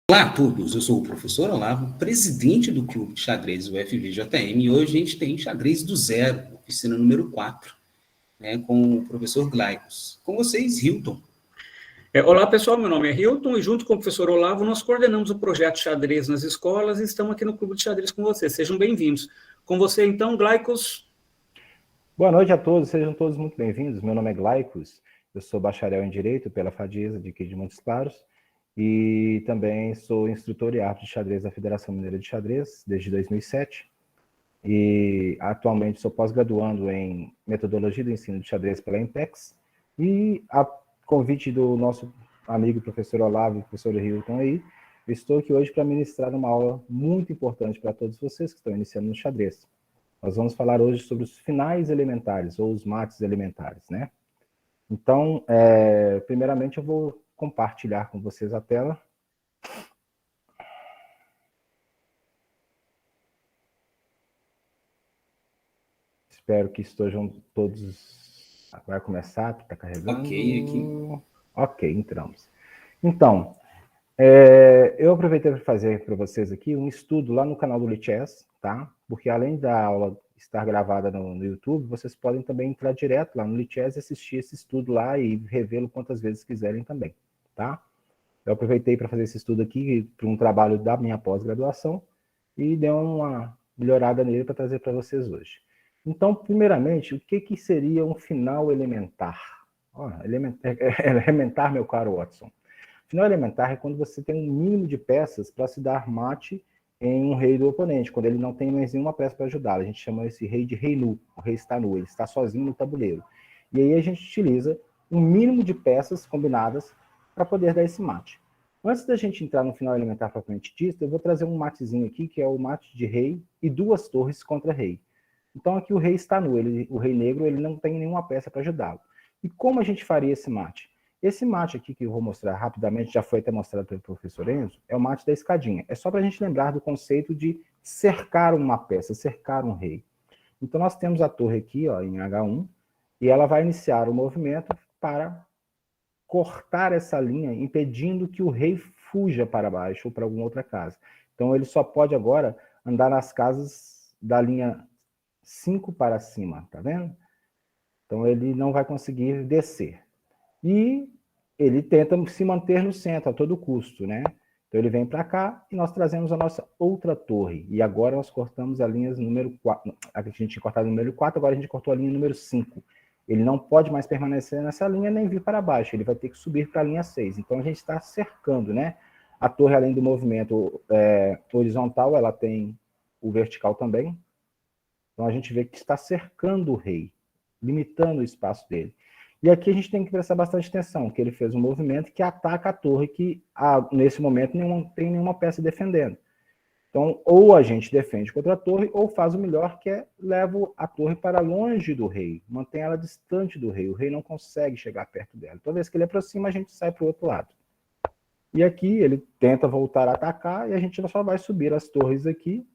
Olá a todos, eu sou o professor Olavo, presidente do Clube de Xadrez UFVJM, e hoje a gente tem Xadrez do Zero, oficina número 4, né, com o professor Glaicos. Com vocês, Hilton. Olá, pessoal, meu nome é Hilton e junto com o professor Olavo nós coordenamos o projeto Xadrez nas escolas e estamos aqui no Clube de Xadrez com vocês. Sejam bem-vindos. Com você, então, Glaicos. Boa noite a todos, sejam todos muito bem-vindos. Meu nome é Glaicos, eu sou bacharel em Direito pela FADIESA de aqui de Montes Claros e também sou instrutor e árbitro de xadrez da Federação Mineira de Xadrez desde 2007 e atualmente sou pós-graduando em Metodologia do Ensino de Xadrez pela Impex e a convite do nosso amigo professor Olavo e professor Hilton aí, eu estou aqui hoje para ministrar uma aula muito importante para todos vocês que estão iniciando no xadrez. Nós vamos falar hoje sobre os finais elementares, ou os mates elementares, né? Então, primeiramente eu vou compartilhar com vocês a tela. Espero que estejam todos... Vai começar, está carregando. Ok, aqui. Ok, entramos. Então, eu aproveitei para fazer para vocês aqui um estudo lá no canal do Lichess, tá? Porque além da aula estar gravada no YouTube, vocês podem também entrar direto lá no Lichess e assistir esse estudo lá e revê-lo quantas vezes quiserem também, tá? Eu aproveitei para fazer esse estudo aqui para um trabalho da minha pós-graduação e dei uma melhorada nele para trazer para vocês hoje. Então, primeiramente, o que seria um final elementar? Elementar, meu caro Watson. Final elementar é quando você tem um mínimo de peças para se dar mate em um rei do oponente, quando ele não tem mais nenhuma peça para ajudá-lo. A gente chama esse rei de rei nu, o rei está nu, ele está sozinho no tabuleiro. E aí a gente utiliza um mínimo de peças combinadas para poder dar esse mate. Antes da gente entrar no final elementar propriamente dito, eu vou trazer um matezinho aqui, que é o mate de rei e duas torres contra rei. Então aqui o rei está nu, o rei negro ele não tem nenhuma peça para ajudá-lo. E como a gente faria esse mate? Esse mate aqui que eu vou mostrar rapidamente, já foi até mostrado pelo professor Enzo, é o mate da escadinha. É só para a gente lembrar do conceito de cercar uma peça, cercar um rei. Então nós temos a torre aqui, ó, em H1, e ela vai iniciar o movimento para cortar essa linha, impedindo que o rei fuja para baixo ou para alguma outra casa. Então ele só pode agora andar nas casas da linha 5 para cima, tá vendo? Então ele não vai conseguir descer. E ele tenta se manter no centro a todo custo, né? Então ele vem para cá e nós trazemos a nossa outra torre. E agora nós cortamos a linha número 4. A gente tinha cortado o número 4, agora a gente cortou a linha número 5. Ele não pode mais permanecer nessa linha nem vir para baixo, ele vai ter que subir para a linha 6. Então a gente está cercando, né? A torre, além do movimento horizontal, ela tem o vertical também. Então a gente vê que está cercando o rei, limitando o espaço dele. E aqui a gente tem que prestar bastante atenção, que ele fez um movimento que ataca a torre, que nesse momento não tem nenhuma peça defendendo. Então, ou a gente defende contra a torre, ou faz o melhor, que é leva a torre para longe do rei, mantém ela distante do rei, o rei não consegue chegar perto dela. Toda vez que ele aproxima, a gente sai para o outro lado. E aqui ele tenta voltar a atacar, e a gente só vai subir as torres aqui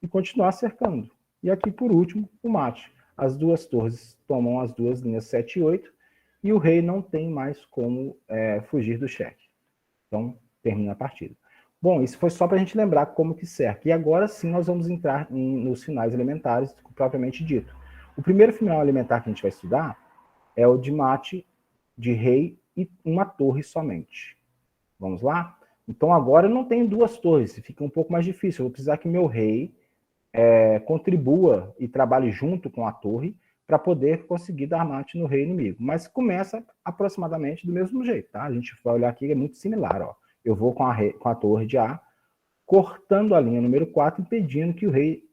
e continuar cercando. E aqui, por último, o mate. As duas torres tomam as duas linhas 7 e 8, e o rei não tem mais como fugir do cheque. Então, termina a partida. Bom, isso foi só para a gente lembrar como que cerca. E agora sim nós vamos entrar nos finais elementares, propriamente dito. O primeiro final elementar que a gente vai estudar é o de mate de rei e uma torre somente. Vamos lá? Então agora eu não tenho duas torres, fica um pouco mais difícil. Eu vou precisar que meu rei contribua e trabalhe junto com a torre para poder conseguir dar mate no rei inimigo. Mas começa aproximadamente do mesmo jeito, tá? A gente vai olhar aqui, é muito similar, ó. Eu vou com a torre de A, cortando a linha número 4, impedindo que o rei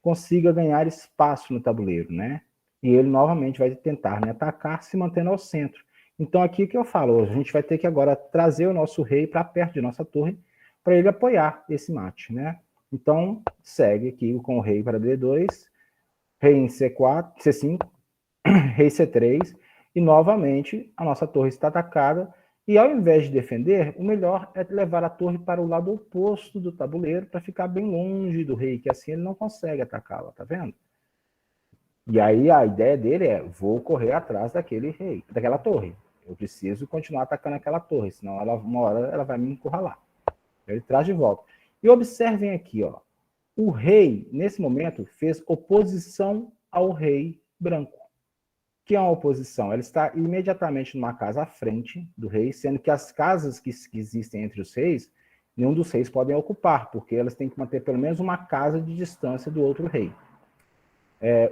consiga ganhar espaço no tabuleiro, né? E ele novamente vai tentar me atacar, se mantendo ao centro. Então aqui que eu falo, a gente vai ter que agora trazer o nosso rei para perto de nossa torre, para ele apoiar esse mate, né? Então, segue aqui com o rei para D2, rei em C4, C5, rei C3, e novamente a nossa torre está atacada, e ao invés de defender, o melhor é levar a torre para o lado oposto do tabuleiro, para ficar bem longe do rei, que assim ele não consegue atacá-la, tá vendo? E aí a ideia dele é, vou correr atrás daquele rei, daquela torre. Eu preciso continuar atacando aquela torre, senão uma hora ela vai me encurralar. Ele traz de volta. E observem aqui, ó. O rei, nesse momento, fez oposição ao rei branco. O que é uma oposição? Ela está imediatamente numa casa à frente do rei, sendo que as casas que existem entre os reis, nenhum dos reis podem ocupar, porque elas têm que manter pelo menos uma casa de distância do outro rei.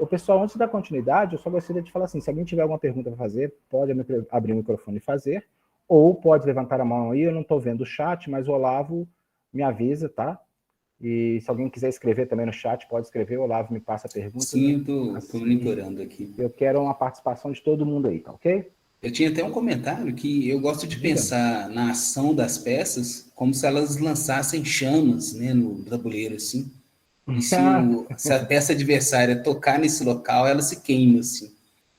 O pessoal, antes da continuidade, eu só gostaria de falar assim, se alguém tiver alguma pergunta para fazer, pode abrir o microfone e fazer, ou pode levantar a mão aí, eu não estou vendo o chat, mas o Olavo me avisa, tá? E se alguém quiser escrever também no chat, pode escrever, o Olavo me passa a pergunta. Sim, eu assim, estou monitorando aqui. Eu quero uma participação de todo mundo aí, tá ok? Eu tinha até um comentário que eu gosto de pensar na ação das peças como se elas lançassem chamas, né, no tabuleiro, assim. E se a peça adversária tocar nesse local, ela se queima, assim.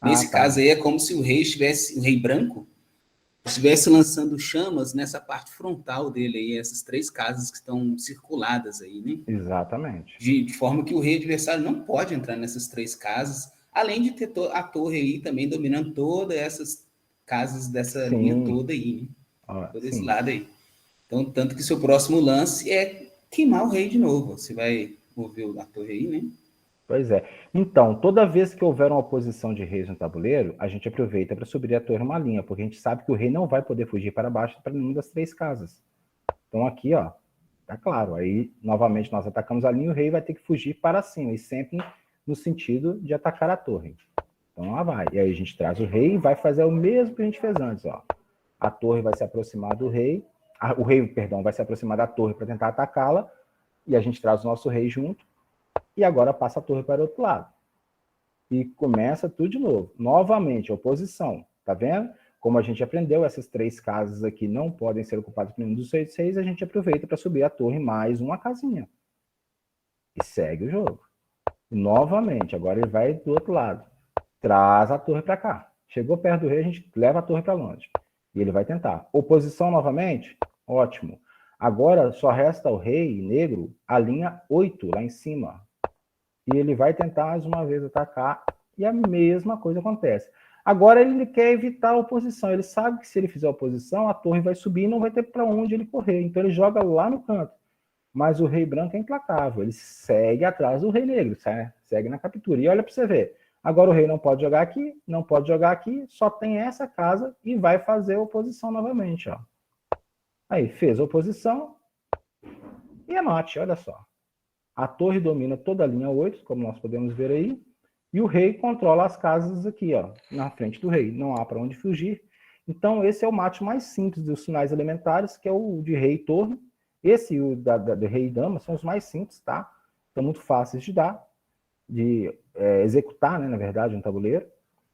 Nesse caso aí, é como se o rei branco, estivesse lançando chamas nessa parte frontal dele aí, essas 3 casas que estão circuladas aí, né? Exatamente. De forma que o rei adversário não pode entrar nessas 3 casas, além de ter a torre aí também dominando todas essas casas dessa linha toda aí, né? Todo esse lado aí. Então, tanto que seu próximo lance é queimar o rei de novo. Você vai mover a torre aí, né? Pois é. Então, toda vez que houver uma oposição de reis no tabuleiro, a gente aproveita para subir a torre uma linha, porque a gente sabe que o rei não vai poder fugir para baixo para nenhuma das 3 casas. Então, aqui, ó, tá claro. Aí, novamente, nós atacamos a linha e o rei vai ter que fugir para cima, e sempre no sentido de atacar a torre. Então, lá vai. E aí a gente traz o rei e vai fazer o mesmo que a gente fez antes, ó. A torre vai se aproximar do rei, o rei, perdão, vai se aproximar da torre para tentar atacá-la, e a gente traz o nosso rei junto, e agora passa a torre para o outro lado. E começa tudo de novo. Novamente, oposição. Tá vendo? Como a gente aprendeu, essas 3 casas aqui não podem ser ocupadas por nenhum dos 6, a gente aproveita para subir a torre mais uma casinha. E segue o jogo. E, novamente, agora ele vai do outro lado. Traz a torre para cá. Chegou perto do rei, a gente leva a torre para longe. E ele vai tentar. Oposição novamente? Ótimo. Agora só resta o rei negro, a linha 8, lá em cima. E ele vai tentar mais uma vez atacar, e a mesma coisa acontece. Agora ele quer evitar a oposição. Ele sabe que se ele fizer a oposição, a torre vai subir e não vai ter para onde ele correr. Então ele joga lá no canto. Mas o rei branco é implacável. Ele segue atrás do rei negro, segue na captura. E olha para você ver. Agora o rei não pode jogar aqui, não pode jogar aqui, só tem essa casa e vai fazer oposição novamente. Ó. Aí, fez oposição e é mate, olha só. A torre domina toda a linha 8, como nós podemos ver aí, e o rei controla as casas aqui, ó, na frente do rei. Não há para onde fugir. Então, esse é o mate mais simples dos sinais elementares, que é o de rei e torre. Esse e o de rei e dama são os mais simples, tá? São muito fáceis de dar, de executar, né, na verdade, um tabuleiro.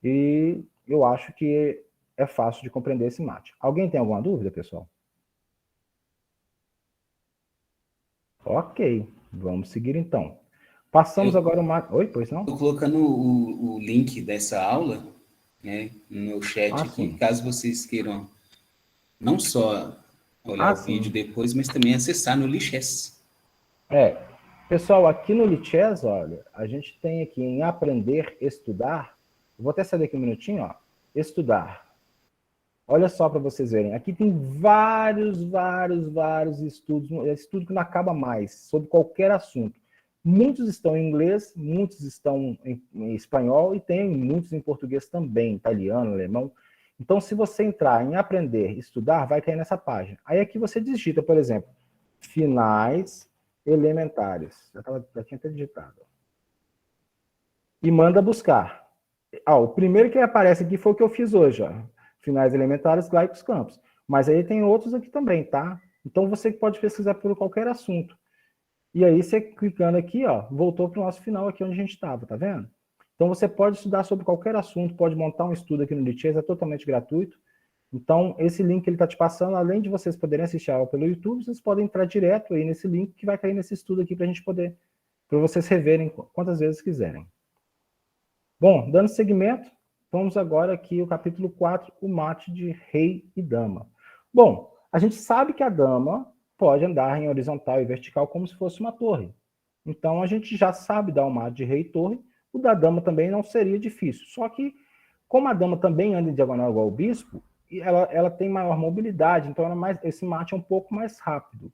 E eu acho que é fácil de compreender esse mate. Alguém tem alguma dúvida, pessoal? Ok, vamos seguir então. Passamos agora uma... Oi, pois não? Estou colocando o link dessa aula, né, no meu chat aqui, sim. caso vocês queiram não só olhar o vídeo depois, mas também acessar no Lichess. Pessoal, aqui no Lichess, olha, a gente tem aqui em aprender, estudar. Vou até sair daqui um minutinho, ó. Estudar. Olha só para vocês verem. Aqui tem vários estudos, estudo que não acaba mais, sobre qualquer assunto. Muitos estão em inglês, muitos estão em espanhol e tem muitos em português também, italiano, alemão. Então, se você entrar em aprender, estudar, vai cair nessa página. Aí aqui você digita, por exemplo, finais elementares. Já tinha até digitado. E manda buscar. O primeiro que aparece aqui foi o que eu fiz hoje, ó. Finais elementares, Gleicos Campos. Mas aí tem outros aqui também, tá? Então você pode pesquisar por qualquer assunto. E aí você clicando aqui, ó, voltou para o nosso final aqui onde a gente estava, tá vendo? Então você pode estudar sobre qualquer assunto, pode montar um estudo aqui no Lichess, é totalmente gratuito. Então esse link ele está te passando, além de vocês poderem assistir a aula pelo YouTube, vocês podem entrar direto aí nesse link que vai cair nesse estudo aqui para a gente poder, para vocês reverem quantas vezes quiserem. Bom, dando seguimento, vamos agora aqui ao capítulo 4, o mate de rei e dama. Bom, a gente sabe que a dama pode andar em horizontal e vertical como se fosse uma torre. Então, a gente já sabe dar o mate de rei e torre, o da dama também não seria difícil. Só que, como a dama também anda em diagonal igual o bispo, ela tem maior mobilidade, então esse mate é um pouco mais rápido.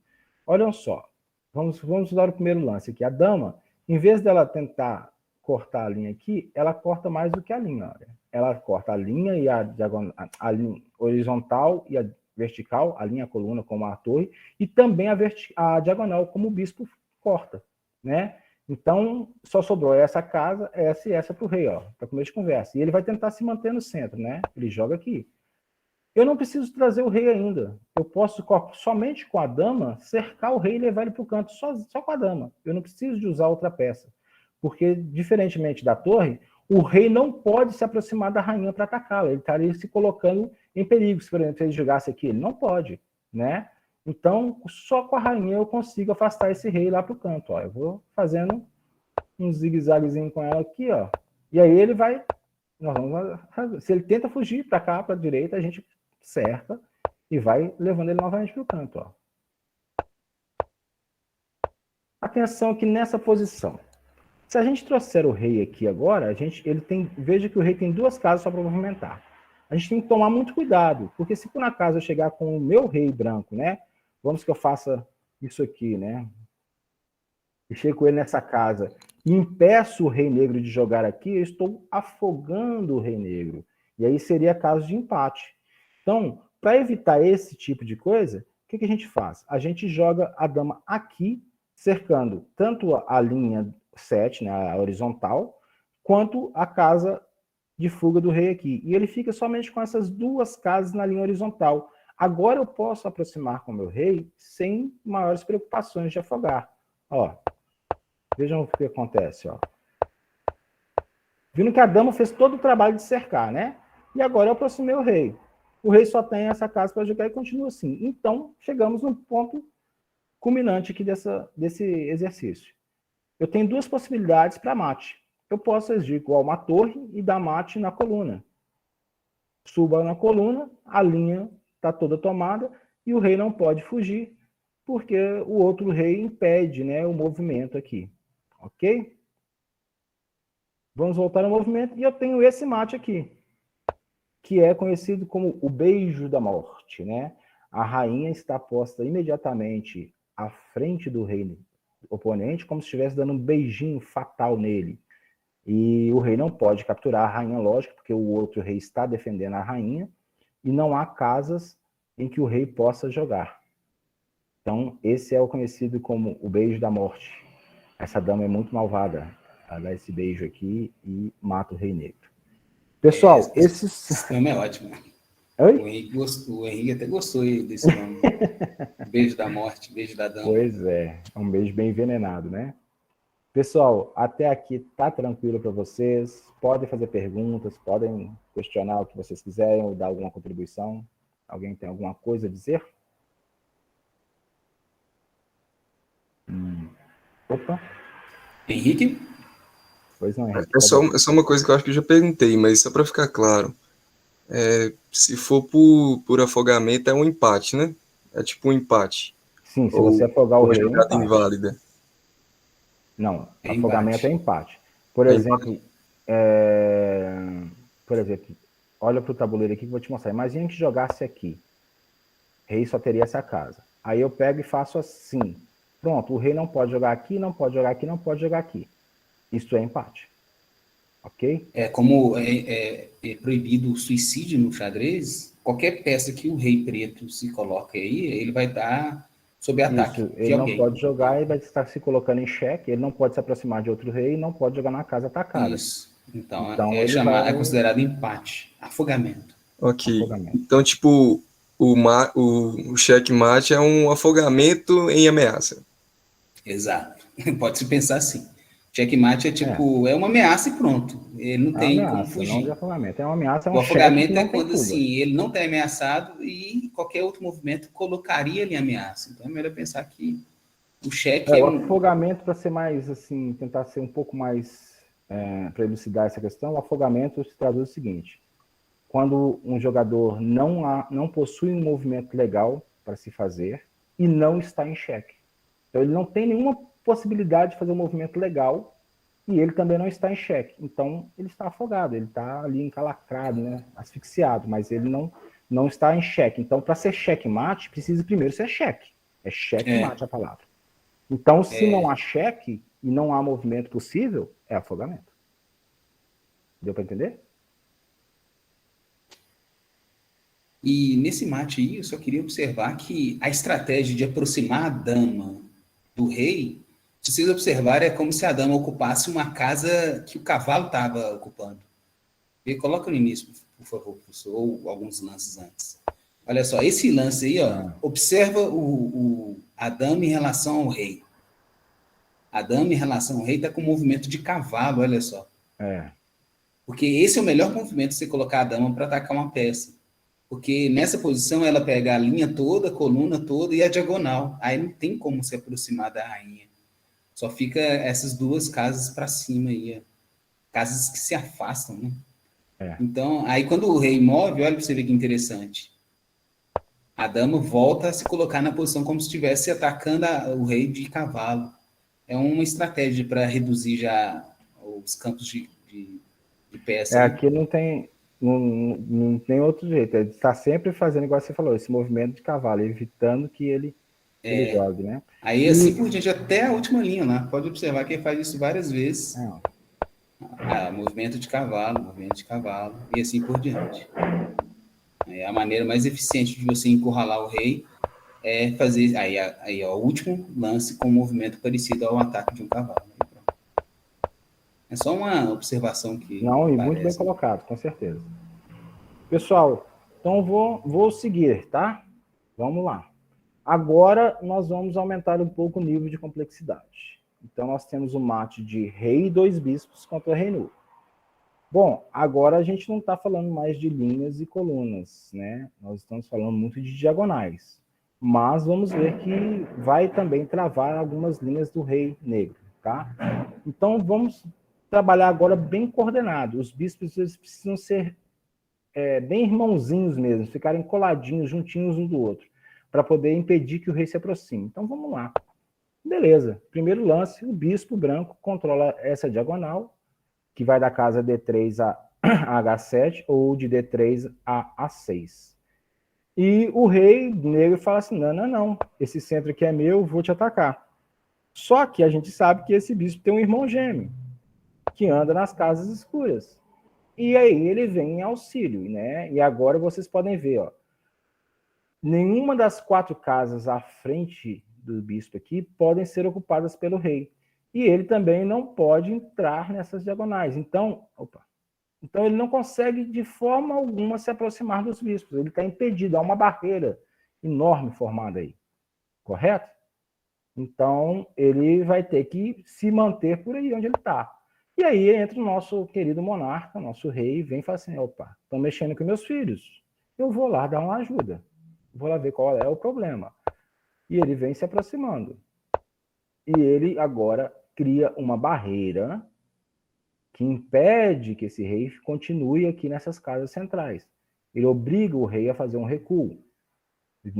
Olha só, vamos dar o primeiro lance aqui. A dama, em vez dela tentar cortar a linha aqui, ela corta mais do que a linha. Olha. Ela corta a linha e a diagonal, a linha horizontal e a vertical, a linha, a coluna, como a torre, e também a diagonal, como o bispo corta, né? Então, só sobrou essa casa, essa e essa para o rei, ó, para começo de conversa. E ele vai tentar se manter no centro, né? Ele joga aqui. Eu não preciso trazer o rei ainda. Eu posso, somente com a dama, cercar o rei e levar ele para o canto, só com a dama. Eu não preciso de usar outra peça. Porque, diferentemente da torre, o rei não pode se aproximar da rainha para atacá-la. Ele estaria se colocando em perigo. Se, por exemplo, ele jogasse aqui, ele não pode, né? Então, só com a rainha eu consigo afastar esse rei lá para o canto. Ó. Eu vou fazendo um zigue-zaguezinho com ela aqui, ó. E aí ele vai... Se ele tenta fugir para cá, para a direita, a gente cerca e vai levando ele novamente para o canto. Ó. Atenção aqui nessa posição. Se a gente trouxer o rei aqui agora, veja que o rei tem duas casas só para movimentar. A gente tem que tomar muito cuidado, porque se por acaso eu chegar com o meu rei branco, né? Vamos que eu faça isso aqui, né? E chego com ele nessa casa e impeço o rei negro de jogar aqui, eu estou afogando o rei negro. E aí seria caso de empate. Então, para evitar esse tipo de coisa, o que a gente faz? A gente joga a dama aqui, cercando tanto a linha 7, né, a horizontal, quanto a casa de fuga do rei aqui. E ele fica somente com essas duas casas na linha horizontal. Agora eu posso aproximar com o meu rei sem maiores preocupações de afogar. Ó, vejam o que acontece. Ó. Vindo que a dama fez todo o trabalho de cercar, né? E agora eu aproximei o rei. O rei só tem essa casa para jogar e continua assim. Então, chegamos no ponto culminante aqui desse exercício. Eu tenho duas possibilidades para mate. Eu posso agir igual uma torre e dar mate na coluna. Suba na coluna, a linha está toda tomada e o rei não pode fugir, porque o outro rei impede, né, o movimento aqui. Ok? Vamos voltar ao movimento e eu tenho esse mate aqui, que é conhecido como o beijo da morte, né? A rainha está posta imediatamente à frente do rei oponente, como se estivesse dando um beijinho fatal nele. E o rei não pode capturar a rainha, lógico, porque o outro rei está defendendo a rainha, e não há casas em que o rei possa jogar. Então, esse é o conhecido como o beijo da morte. Essa dama é muito malvada. Ela dá esse beijo aqui e mata o rei negro. Pessoal, esse sistema é ótimo. Oi? O Henrique até gostou desse nome. Beijo da morte, beijo da dama. Pois é um beijo bem envenenado, né? Pessoal, até aqui tá tranquilo para vocês? Podem fazer perguntas, podem questionar o que vocês quiserem ou dar alguma contribuição. Alguém tem alguma coisa a dizer? Opa. Henrique? Pois não, Henrique. É só uma coisa que eu acho que eu já perguntei, mas só para ficar claro. Se for por afogamento, é um empate, né? É tipo um empate. Sim, se você afogar o rei, é um jogada empate. inválida. Não, É afogamento empate. é empate. Por exemplo, olha para o tabuleiro aqui que eu vou te mostrar. Imagina que jogasse aqui. Rei só teria essa casa. Aí eu pego e faço assim. Pronto, o rei não pode jogar aqui, não pode jogar aqui, não pode jogar aqui. Isso é empate. Ok? Como é proibido o suicídio no xadrez, qualquer peça que o rei preto se coloca aí, ele vai estar sob ataque Isso, de ele alguém. não pode jogar e vai estar se colocando em xeque, ele não pode se aproximar de outro rei e não pode jogar na casa atacada. Isso. Então ele é considerado empate, afogamento. Ok. Afogamento. Então, tipo, o checkmate é um afogamento em ameaça. Exato. Pode-se pensar assim. Checkmate é uma ameaça e pronto. Ele não tem como fugir. Não de afogamento. É uma ameaça, é um O afogamento cheque que é não tem quando fuga. assim, ele não está ameaçado e qualquer outro movimento colocaria ele em ameaça. Então é melhor pensar que o cheque o afogamento, para ser mais assim, tentar ser um pouco mais para elucidar essa questão, o afogamento se traduz o seguinte: quando um jogador não possui um movimento legal para se fazer e não está em xeque. Então ele não tem nenhuma possibilidade de fazer um movimento legal e ele também não está em xeque. Então ele está afogado, ele está ali encalacrado, né, asfixiado, mas ele não está em xeque. Então, para ser xeque-mate, precisa primeiro ser xeque. É cheque-mate a palavra. Então, se não há cheque e não há movimento possível, é afogamento. Deu para entender? E nesse mate aí, eu só queria observar que a estratégia de aproximar a dama do rei, se vocês observarem, é como se a dama ocupasse uma casa que o cavalo estava ocupando. E coloca no início, por favor, professor, ou alguns lances antes. Olha só, esse lance aí, ó, observa a dama em relação ao rei. A dama em relação ao rei está com movimento de cavalo, olha só. Porque esse é o melhor movimento de você colocar a dama para atacar uma peça. Porque nessa posição ela pega a linha toda, a coluna toda e a diagonal. Aí não tem como se aproximar da rainha. Só fica essas duas casas para cima aí. Casas que se afastam, né? Então, aí quando o rei move, olha para você ver que interessante. A dama volta a se colocar na posição como se estivesse atacando o rei de cavalo. É uma estratégia para reduzir já os campos de peça. Aqui não tem outro jeito. Ele está sempre fazendo, igual você falou, esse movimento de cavalo, evitando que ele jogue, né? Aí, assim por diante, até a última linha lá. Pode observar que ele faz isso várias vezes. Movimento de cavalo, e assim por diante. A maneira mais eficiente de você encurralar o rei é fazer aí ó, o último lance com um movimento parecido ao ataque de um cavalo. É só uma observação que não, e muito bem colocado, com certeza. Pessoal, então vou seguir, tá? Vamos lá. Agora nós vamos aumentar um pouco o nível de complexidade. Então nós temos o mate de rei e 2 bispos contra rei nu. Bom, agora a gente não está falando mais de linhas e colunas, né? Nós estamos falando muito de diagonais. Mas vamos ver que vai também travar algumas linhas do rei negro, tá? Então vamos trabalhar agora bem coordenado. Os bispos eles precisam ser bem irmãozinhos mesmo, ficarem coladinhos, juntinhos um do outro, para poder impedir que o rei se aproxime. Então vamos lá. Beleza. Primeiro lance, o bispo branco controla essa diagonal, que vai da casa D3 a H7 ou de D3 a A6. E o rei negro fala assim, não, esse centro aqui é meu, vou te atacar. Só que a gente sabe que esse bispo tem um irmão gêmeo, que anda nas casas escuras. E aí ele vem em auxílio, né? E agora vocês podem ver, ó, nenhuma das 4 casas à frente do bispo aqui podem ser ocupadas pelo rei. E ele também não pode entrar nessas diagonais. Então ele não consegue de forma alguma se aproximar dos bispos. Ele está impedido, há uma barreira enorme formada aí. Correto? Então ele vai ter que se manter por aí onde ele está. E aí entra o nosso querido monarca, nosso rei, vem e fala assim, estão mexendo com meus filhos. Eu vou lá dar uma ajuda. Vou lá ver qual é o problema. E ele vem se aproximando. E ele agora cria uma barreira que impede que esse rei continue aqui nessas casas centrais. Ele obriga o rei a fazer um recuo.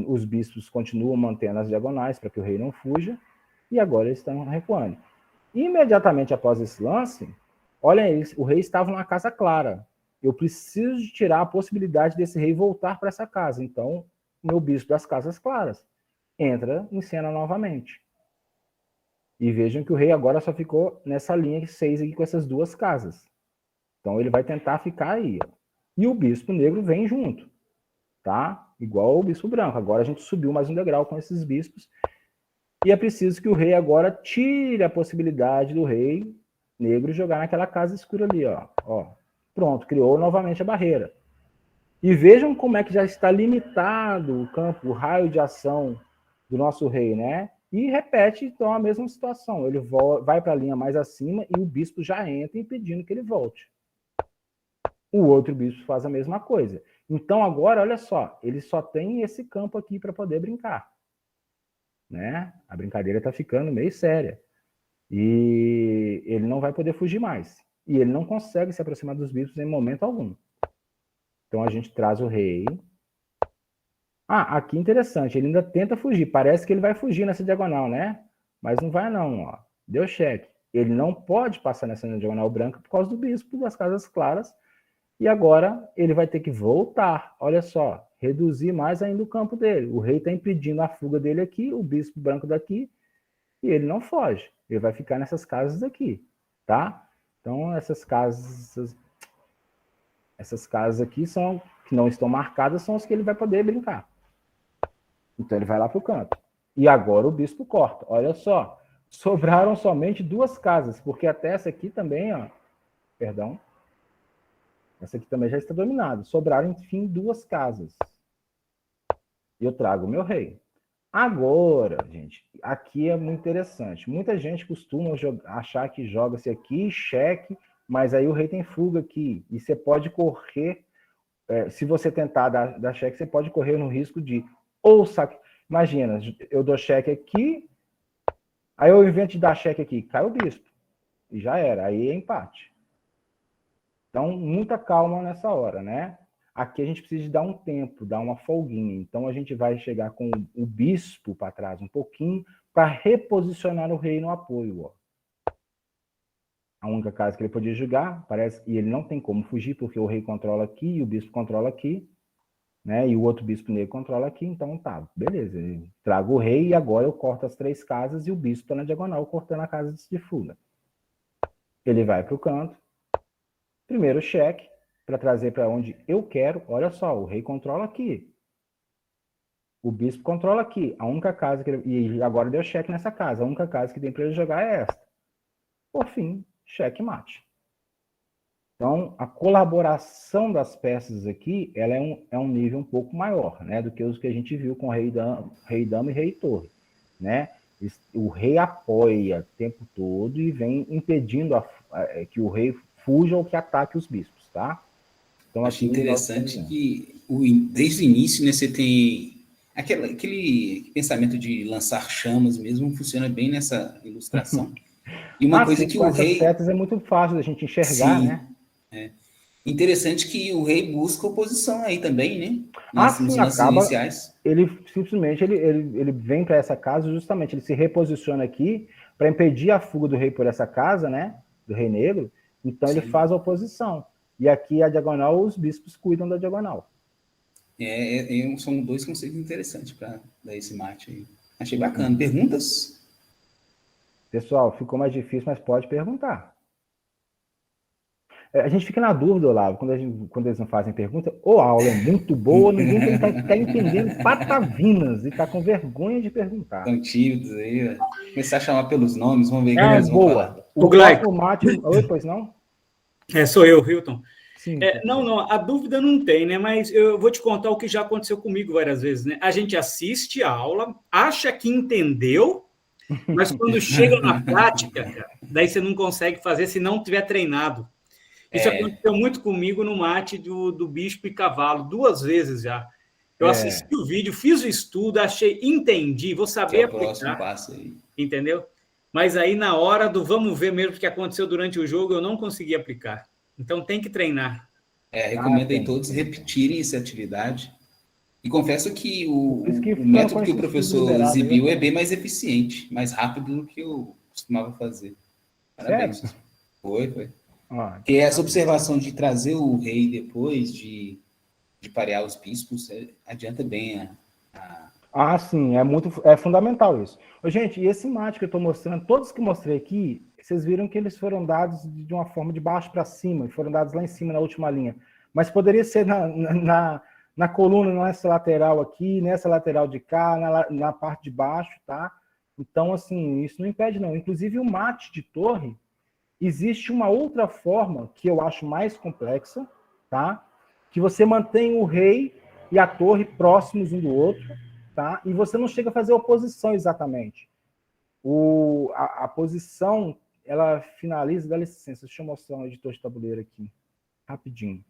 Os bispos continuam mantendo as diagonais para que o rei não fuja, e agora eles estão recuando. Imediatamente após esse lance, olha, o rei estava numa casa clara. Eu preciso de tirar a possibilidade desse rei voltar para essa casa. Então, meu bispo das casas claras entra em cena novamente. E vejam que o rei agora só ficou nessa linha 6 aqui com essas 2 casas. Então ele vai tentar ficar aí. Ó. E o bispo negro vem junto, tá? Igual o bispo branco. Agora a gente subiu mais um degrau com esses bispos. E é preciso que o rei agora tire a possibilidade do rei negro jogar naquela casa escura ali, ó. Pronto, criou novamente a barreira. E vejam como é que já está limitado o campo, o raio de ação do nosso rei, né? E repete, então, a mesma situação. Ele vai para a linha mais acima e o bispo já entra impedindo que ele volte. O outro bispo faz a mesma coisa. Então, agora, olha só, ele só tem esse campo aqui para poder brincar. Né? A brincadeira está ficando meio séria. E ele não vai poder fugir mais. E ele não consegue se aproximar dos bispos em momento algum. Então, a gente traz o rei... aqui interessante, ele ainda tenta fugir, parece que ele vai fugir nessa diagonal, né? Mas não vai não, ó. Deu cheque. Ele não pode passar nessa diagonal branca por causa do bispo das casas claras E agora ele vai ter que voltar. Olha só, reduzir mais ainda o campo dele. O rei está impedindo a fuga dele aqui, o bispo branco daqui, e ele não foge. Ele vai ficar nessas casas aqui, tá? Então, essas casas aqui são, que não estão marcadas, são as que ele vai poder brincar. Então, ele vai lá para o canto. E agora o bispo corta. Olha só, sobraram somente 2 casas, porque até essa aqui também, ó, perdão, essa aqui também já está dominada. Sobraram, enfim, 2 casas. E eu trago o meu rei. Agora, gente, aqui é muito interessante. Muita gente costuma achar que joga-se aqui, cheque, mas aí o rei tem fuga aqui. E você pode correr, se você tentar dar cheque, você pode correr no risco de ou saque. Imagina, eu dou cheque aqui, aí eu invento de dar cheque aqui, cai o bispo. E já era, aí é empate. Então, muita calma nessa hora, né? Aqui a gente precisa de dar um tempo, dar uma folguinha. Então, a gente vai chegar com o bispo para trás um pouquinho para reposicionar o rei no apoio. Ó. A única casa que ele podia jogar, parece, e ele não tem como fugir, porque o rei controla aqui e o bispo controla aqui, né? E o outro bispo negro controla aqui. Então, tá, beleza. Eu trago o rei e agora eu corto as 3 casas e o bispo está na diagonal, cortando a casa de fuga. Ele vai para o canto. Primeiro cheque, para trazer para onde eu quero. Olha só, o rei controla aqui. O bispo controla aqui. A única casa que ele... E agora deu cheque nessa casa. A única casa que tem para ele jogar é esta. Por fim, cheque mate. Então, a colaboração das peças aqui, ela é um nível um pouco maior, né, do que os que a gente viu com rei dama e rei torre, né? O rei apoia o tempo todo e vem impedindo que o rei fuja ou que ataque os bispos, tá? Então, acho interessante que desde o início, né, você tem aquele pensamento de lançar chamas mesmo, funciona bem nessa ilustração. E uma coisa que o rei... setas é muito fácil da gente enxergar, sim, né? É. Interessante que o rei busca oposição aí também, né? Nos lances iniciais. Ele simplesmente ele vem para essa casa justamente, ele se reposiciona aqui para impedir a fuga do rei por essa casa, né? Do rei negro. Então ele faz a oposição. E aqui a diagonal, os bispos cuidam da diagonal. São 2 conceitos interessantes para dar esse mate aí. Achei bacana. Perguntas? Pessoal, ficou mais difícil, mas pode perguntar. A gente fica na dúvida, Olavo, quando eles não fazem pergunta, ou a aula é muito boa, ninguém está entendendo patavinas e está com vergonha de perguntar. Estão tímidos aí, começar a chamar pelos nomes, vamos ver o que eles vão falar. O próximo mate... Oi, pois não? Sou eu, Hilton. Sim, não, a dúvida não tem, né? Mas eu vou te contar o que já aconteceu comigo várias vezes, né? A gente assiste a aula, acha que entendeu, mas quando chega na prática, cara, daí você não consegue fazer se não tiver treinado. Isso aconteceu muito comigo no mate do bispo e cavalo, 2 vezes já. Eu assisti o vídeo, fiz o estudo, entendi, vou saber que é o aplicar. Próximo passo aí. Entendeu? Mas aí, na hora do vamos ver mesmo o que aconteceu durante o jogo, eu não consegui aplicar. Então, tem que treinar. Recomendo aí todos repetirem essa atividade. E confesso que o método que o professor exibiu é bem mais eficiente, mais rápido do que eu costumava fazer. Parabéns. Sério? Foi. Porque essa observação de trazer o rei depois, de parear os bispos, adianta bem sim, é fundamental isso. Gente, e esse mate que eu estou mostrando, todos que mostrei aqui, vocês viram que eles foram dados de uma forma de baixo para cima, foram dados lá em cima na última linha. Mas poderia ser na coluna, nessa lateral aqui, nessa lateral de cá, na parte de baixo, tá? Então, assim, isso não impede, não. Inclusive, o mate de torre, existe uma outra forma que eu acho mais complexa, tá? Que você mantém o rei e a torre próximos um do outro, tá? E você não chega a fazer oposição exatamente. A posição, ela finaliza, dá licença, deixa eu mostrar um editor de tabuleiro aqui, rapidinho.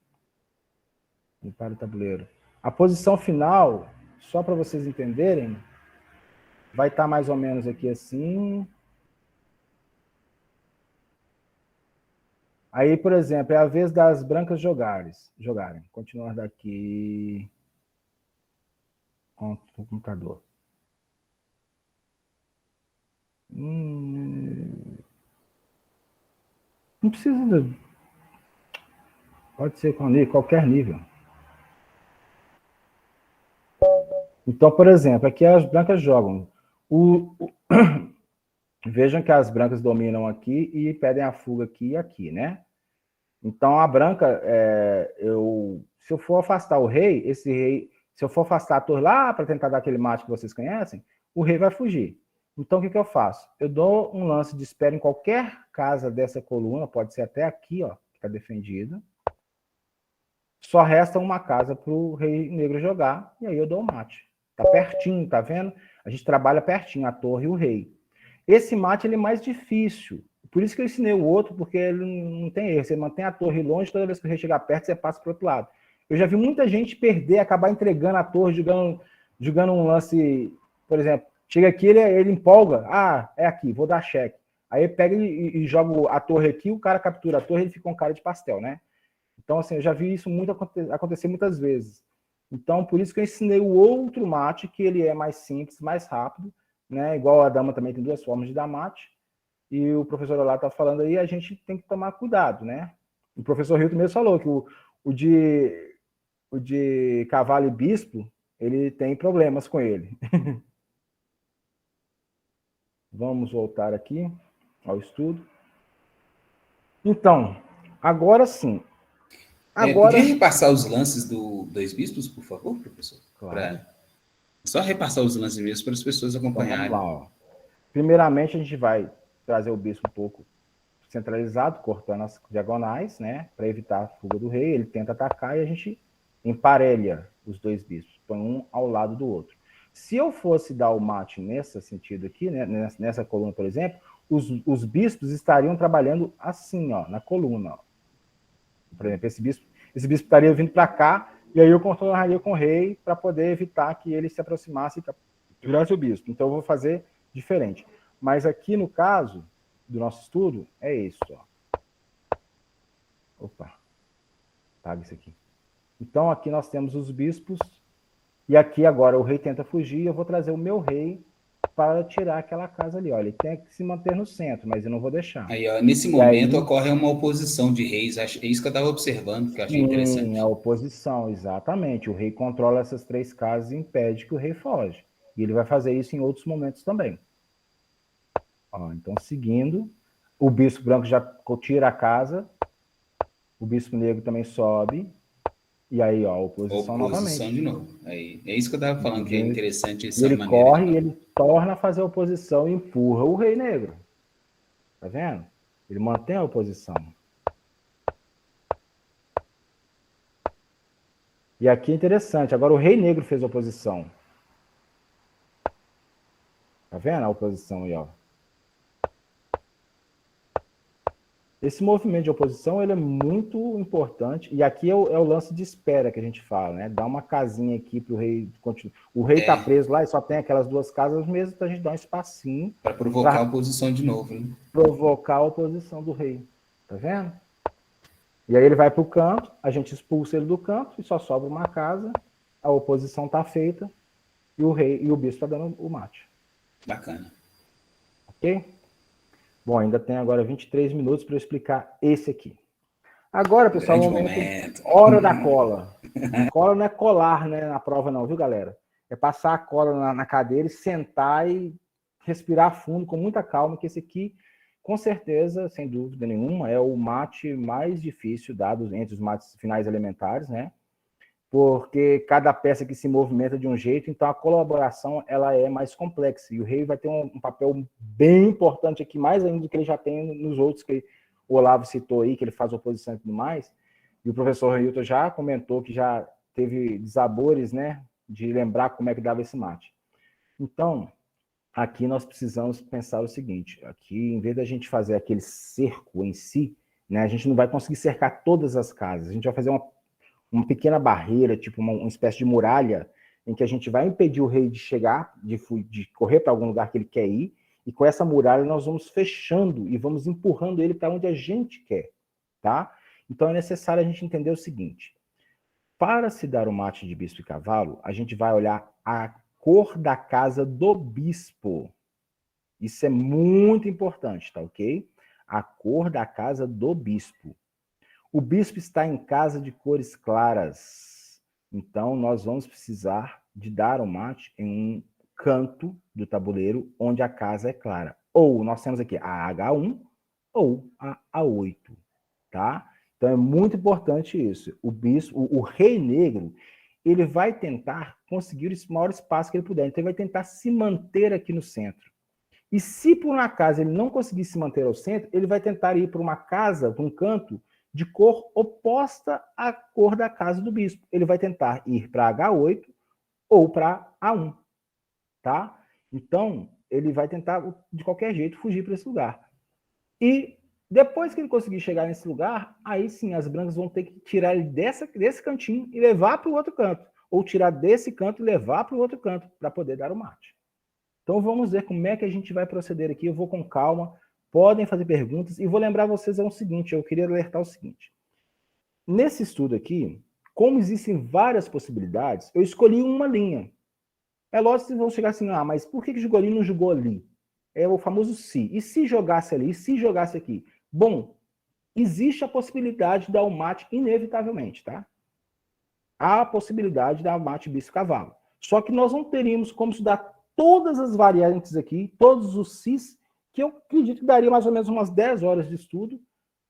Para o tabuleiro. A posição final, só para vocês entenderem, vai estar mais ou menos aqui assim. Aí, por exemplo, é a vez das brancas jogarem. Continuar daqui com o computador. Não precisa... Pode ser com qualquer nível. Então, por exemplo, aqui as brancas jogam. Vejam que as brancas dominam aqui e pedem a fuga aqui e aqui, né? Então, a branca, se eu for afastar o rei, se eu for afastar a torre lá para tentar dar aquele mate que vocês conhecem, o rei vai fugir. Então, o que eu faço? Eu dou um lance de espera em qualquer casa dessa coluna, pode ser até aqui, ó, que está defendido. Só resta uma casa para o rei negro jogar, e aí eu dou o mate. Tá pertinho, tá vendo? A gente trabalha pertinho, a torre e o rei. Esse mate ele é mais difícil. Por isso que eu ensinei o outro, porque ele não tem erro. Você mantém a torre longe, toda vez que o rei chegar perto, você passa para o outro lado. Eu já vi muita gente perder, acabar entregando a torre, jogando um lance, por exemplo, chega aqui, ele empolga. Ah, é aqui, vou dar cheque. Aí pega e joga a torre aqui, o cara captura a torre, ele fica um cara de pastel, né? Então, assim, eu já vi isso acontecer muitas vezes. Então, por isso que eu ensinei o outro mate, que ele é mais simples, mais rápido, né? Igual a dama também tem duas formas de dar mate. E o professor lá está falando aí, a gente tem que tomar cuidado, né? O professor Hilton mesmo falou que o de cavalo e bispo, ele tem problemas com ele. Vamos voltar aqui ao estudo. Então, agora sim. Podia repassar os lances do Dois Bispos, por favor, professor? Claro. Só repassar os lances mesmo para as pessoas acompanharem. Então, vamos lá, ó. Primeiramente, a gente vai trazer o bispo um pouco centralizado, cortando as diagonais, né? Para evitar a fuga do rei. Ele tenta atacar e a gente emparelha os dois bispos, põe um ao lado do outro. Se eu fosse dar o mate nesse sentido aqui, né, nessa coluna, por exemplo, os bispos estariam trabalhando assim, ó, na coluna. Ó. Por exemplo, esse bispo estaria vindo para cá, e aí eu contornaria com o rei para poder evitar que ele se aproximasse e capturasse o bispo. Então, eu vou fazer diferente. Mas aqui, no caso do nosso estudo, é isso. Ó. Opa, apaga isso aqui. Então, aqui nós temos os bispos, e aqui agora o rei tenta fugir, eu vou trazer o meu rei para tirar aquela casa ali. Ó. Ele tem que se manter no centro, mas eu não vou deixar. Aí, ó, nesse momento ocorre uma oposição de reis. É isso que eu estava observando, que eu achei interessante. Sim, a oposição, exatamente. O rei controla essas três casas e impede que o rei foge. E ele vai fazer isso em outros momentos também. Ó, então, seguindo, o bispo branco já tira a casa, o bispo negro também sobe, e aí, ó, oposição novamente. De novo. Aí, é isso que eu estava falando, que é interessante essa ele maneira. Corre e ele torna a fazer a oposição e empurra o rei negro. Tá vendo? Ele mantém a oposição. E aqui é interessante, agora o rei negro fez a oposição. Tá vendo a oposição aí, ó? Esse movimento de oposição ele é muito importante, e aqui é o lance de espera que a gente fala, né? Dá uma casinha aqui para o rei continuar. O rei está preso lá e só tem aquelas duas casas mesmo, então a gente dá um espacinho. Para provocar a oposição de novo, né? Provocar a oposição do rei. Tá vendo? E aí ele vai para o canto, a gente expulsa ele do canto e só sobra uma casa, a oposição está feita e o rei e o bispo está dando o mate. Bacana. Ok? Bom, ainda tem agora 23 minutos para eu explicar esse aqui. Agora, pessoal, momento hora da cola. Cola não é colar, né, na prova não, viu, galera? É passar a cola na cadeira e sentar e respirar fundo, com muita calma, que esse aqui, com certeza, sem dúvida nenhuma, é o mate mais difícil dado entre os mates finais elementares, né? Porque cada peça que se movimenta de um jeito, então a colaboração ela é mais complexa. E o rei vai ter um papel bem importante aqui, mais ainda do que ele já tem nos outros que o Olavo citou aí, que ele faz oposição e tudo mais. E o professor Hilton já comentou que já teve desabores, né, de lembrar como é que dava esse mate. Então, aqui nós precisamos pensar o seguinte, aqui, em vez da gente fazer aquele cerco em si, né, a gente não vai conseguir cercar todas as casas, a gente vai fazer uma pequena barreira, tipo uma espécie de muralha, em que a gente vai impedir o rei de chegar, de correr para algum lugar que ele quer ir, e com essa muralha nós vamos fechando e vamos empurrando ele para onde a gente quer, tá? Então é necessário a gente entender o seguinte, para se dar o mate de bispo e cavalo, a gente vai olhar a cor da casa do bispo. Isso é muito importante, tá ok? A cor da casa do bispo. O bispo está em casa de cores claras. Então, nós vamos precisar de dar o mate em um canto do tabuleiro onde a casa é clara. Ou nós temos aqui a H1 ou a A8, tá? Então, é muito importante isso. O bispo, o rei negro, ele vai tentar conseguir o maior espaço que ele puder. Então, ele vai tentar se manter aqui no centro. E se, por um acaso, ele não conseguir se manter ao centro, ele vai tentar ir para uma casa, para um canto, de cor oposta à cor da casa do bispo. Ele vai tentar ir para H8 ou para A1, tá? Então, ele vai tentar, de qualquer jeito, fugir para esse lugar. E depois que ele conseguir chegar nesse lugar, aí sim, as brancas vão ter que tirar ele desse cantinho e levar para o outro canto. Ou tirar desse canto e levar para o outro canto, para poder dar o mate. Então, vamos ver como é que a gente vai proceder aqui. Eu vou com calma. Podem fazer perguntas. E vou lembrar vocês o seguinte, eu queria alertar o seguinte. Nesse estudo aqui, como existem várias possibilidades, eu escolhi uma linha. É lógico que vocês vão chegar assim, mas por que jogou ali e não jogou ali? É o famoso se. E se jogasse ali? E se jogasse aqui? Bom, existe a possibilidade de dar o mate inevitavelmente, tá? Há a possibilidade de dar o mate bispo-cavalo. Só que nós não teríamos como estudar todas as variantes aqui, todos os cis, que eu acredito que daria mais ou menos umas 10 horas de estudo,